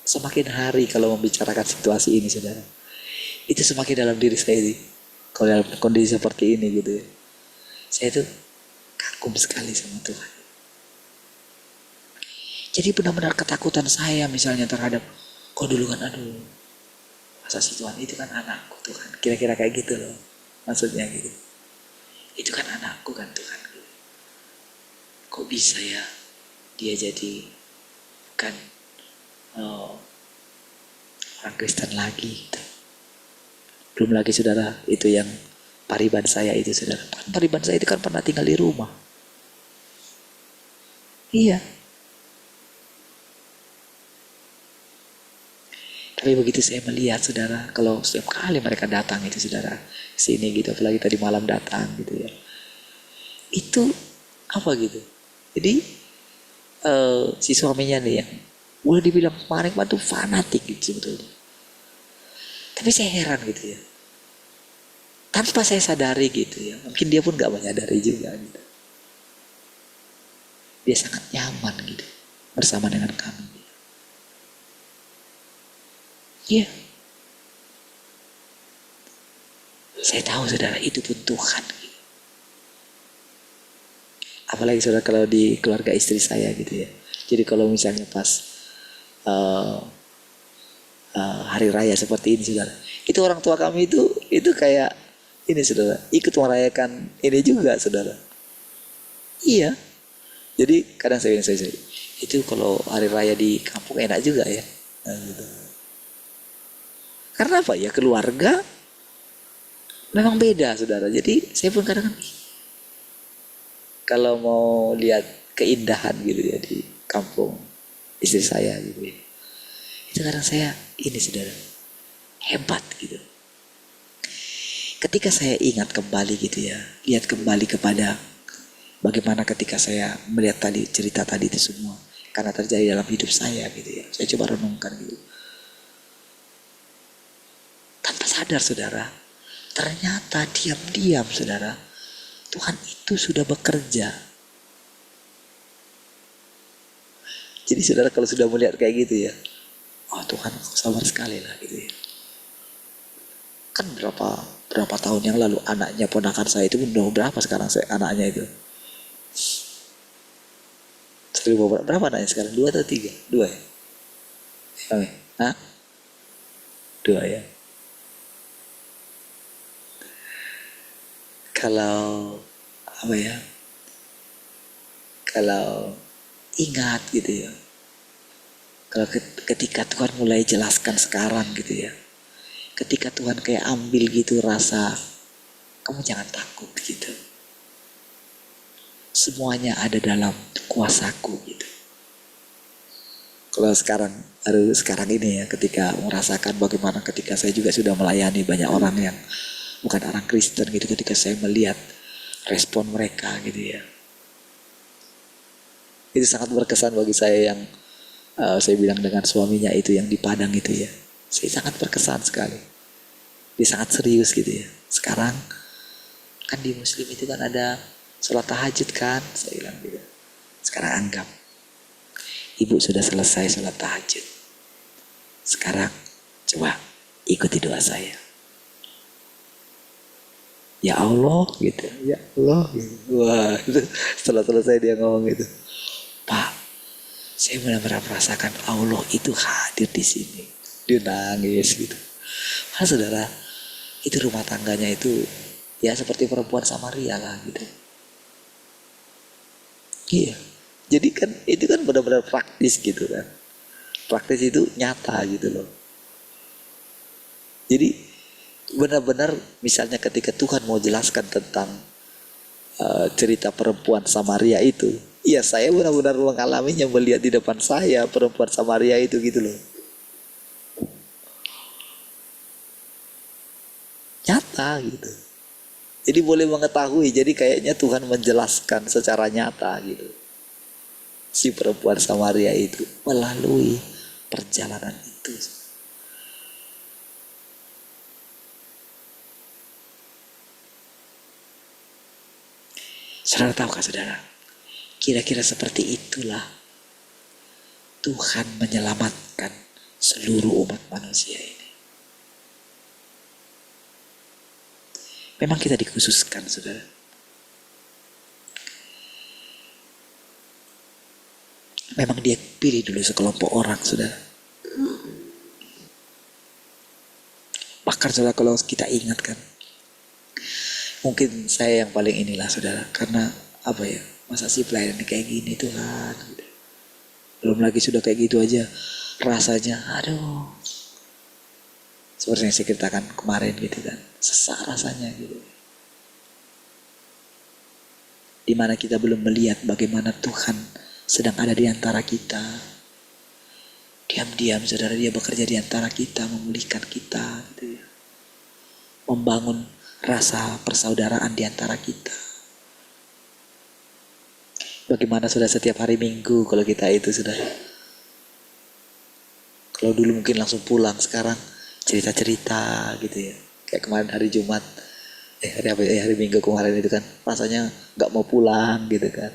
semakin hari kalau membicarakan situasi ini saudara, itu semakin dalam diri saya ini, kalau dalam kondisi seperti ini gitu ya, saya itu kagum sekali sama Tuhan. Jadi benar-benar ketakutan saya misalnya terhadap, kok dulu kan aduh, masa si Tuhan itu kan anakku Tuhan, kira-kira kayak gitu loh maksudnya gitu. Itu kan anakku kan Tuhan, kok bisa ya dia jadi bukan orang Kristen lagi gitu. Belum lagi saudara, itu yang pariban saya itu saudara, pariban saya itu kan pernah tinggal di rumah. Iya. Tapi begitu saya melihat saudara, kalau setiap kali mereka datang itu saudara, sini gitu, apalagi tadi malam datang gitu ya, itu apa gitu. Jadi si suaminya nih yang boleh dibilang kemarin tuh fanatik gitu sebetulnya. Tapi saya heran gitu ya, tanpa saya sadari gitu ya, mungkin dia pun gak menyadari juga gitu. Dia sangat nyaman gitu bersama dengan kami. Iya. Saya tahu saudara, itu pun Tuhan. Apalagi saudara kalau di keluarga istri saya gitu ya. Jadi kalau misalnya pas hari raya seperti ini saudara, itu orang tua kami itu kayak ini saudara, ikut merayakan ini juga saudara. Iya. Jadi kadang saya itu kalau hari raya di kampung enak juga ya. Nah, gitu. Karena apa ya, keluarga memang beda saudara. Jadi saya pun kadang kalau mau lihat keindahan gitu ya di kampung istri saya gitu ya, itu kadang saya ini saudara, hebat gitu. Ketika saya ingat kembali gitu ya, lihat kembali kepada bagaimana ketika saya melihat tadi cerita tadi itu semua, karena terjadi dalam hidup saya gitu ya, saya coba renungkan gitu. Tanpa sadar saudara, ternyata diam-diam saudara, Tuhan itu sudah bekerja. Jadi saudara kalau sudah melihat kayak gitu ya, oh Tuhan sabar sekali lah gitu ya. Kan berapa tahun yang lalu anaknya ponakan saya itu udah berapa sekarang anaknya itu? Berapa anaknya sekarang? 2 atau 3? 2 ya? Hah? 2 ya? Kalau apa ya, kalau ingat gitu ya, kalau ketika Tuhan mulai jelaskan sekarang gitu ya, ketika Tuhan kayak ambil gitu rasa, kamu jangan takut gitu, semuanya ada dalam kuasaku gitu. Kalau sekarang ini ya, ketika merasakan bagaimana ketika saya juga sudah melayani banyak orang yang bukan orang Kristen gitu, ketika saya melihat respon mereka gitu ya, itu sangat berkesan bagi saya. Yang saya bilang dengan suaminya itu yang di Padang itu ya, saya sangat berkesan sekali. Dia sangat serius gitu ya. Sekarang kan di Muslim itu kan ada sholat tahajud kan, saya bilang gitu. Sekarang anggap ibu sudah selesai sholat tahajud. Sekarang coba ikuti doa saya. Ya Allah gitu, ya Allah gitu. Wah, itu setelah selesai dia ngomong gitu. Pak, saya benar-benar merasakan Allah itu hadir di sini. Dia nangis gitu. Nah, saudara, itu rumah tangganya itu ya seperti perempuan Samaria lah gitu. Iya. Jadi kan itu kan benar-benar praktis gitu kan. Praktis itu nyata gitu loh. Jadi benar-benar misalnya ketika Tuhan mau jelaskan tentang cerita perempuan Samaria itu, ya saya benar-benar mengalaminya, melihat di depan saya perempuan Samaria itu gitu loh. Nyata gitu. Jadi boleh mengetahui, jadi kayaknya Tuhan menjelaskan secara nyata gitu. Si perempuan Samaria itu melalui perjalanan itu. Saudara tahukah saudara? Kira-kira seperti itulah Tuhan menyelamatkan seluruh umat manusia ini. Memang kita dikhususkan, saudara. Memang dia pilih dulu sekelompok orang, saudara. Bahkan saudara kalau kita ingatkan, mungkin saya yang paling inilah saudara, karena apa ya, masa sih pelayanan kayak gini Tuhan, belum lagi sudah kayak gitu aja rasanya, aduh, seperti yang saya ceritakan kemarin gitu kan, sesak rasanya gitu. Dimana kita belum melihat bagaimana Tuhan sedang ada di antara kita. Diam-diam saudara, dia bekerja di antara kita, memulihkan kita gitu ya. Membangun rasa persaudaraan di antara kita. Bagaimana sudah setiap hari Minggu kalau kita itu sudah. Kalau dulu mungkin langsung pulang, sekarang cerita-cerita gitu ya. Kayak kemarin hari Jumat, hari Minggu kemarin itu kan rasanya nggak mau pulang gitu kan.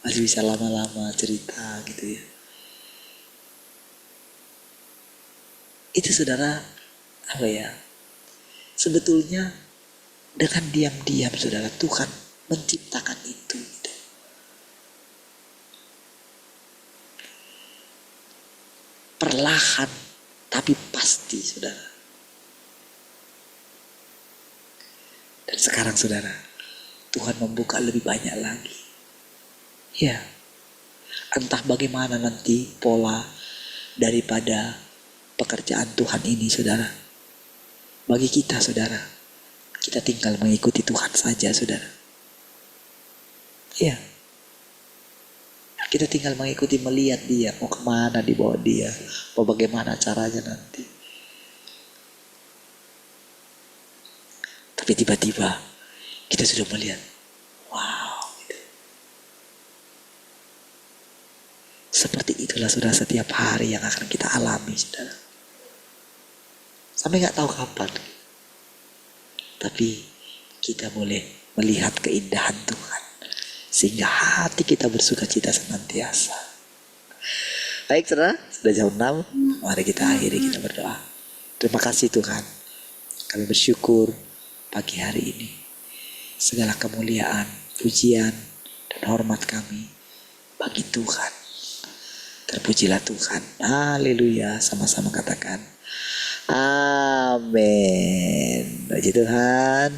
Masih bisa lama-lama cerita gitu ya. Itu saudara, apa ya? Sebetulnya dengan diam-diam saudara, Tuhan menciptakan itu. Perlahan tapi pasti saudara. Dan sekarang saudara, Tuhan membuka lebih banyak lagi. Ya, entah bagaimana nanti pola daripada pekerjaan Tuhan ini saudara. Bagi kita saudara, kita tinggal mengikuti Tuhan saja saudara. Ya, kita tinggal mengikuti, melihat dia mau kemana, dibawa dia, mau bagaimana caranya nanti. Tapi tiba-tiba kita sudah melihat, wow gitu. Seperti itulah saudara setiap hari yang akan kita alami saudara. Sampai gak tahu kapan. Tapi kita boleh melihat keindahan Tuhan, sehingga hati kita bersuka cita senantiasa. Baik saudara, sudah jam 6. Mari kita akhiri, kita berdoa. Terima kasih Tuhan, kami bersyukur pagi hari ini. Segala kemuliaan, pujian, dan hormat kami bagi Tuhan. Terpujilah Tuhan. Haleluya. Sama-sama katakan amin. Puji Tuhan.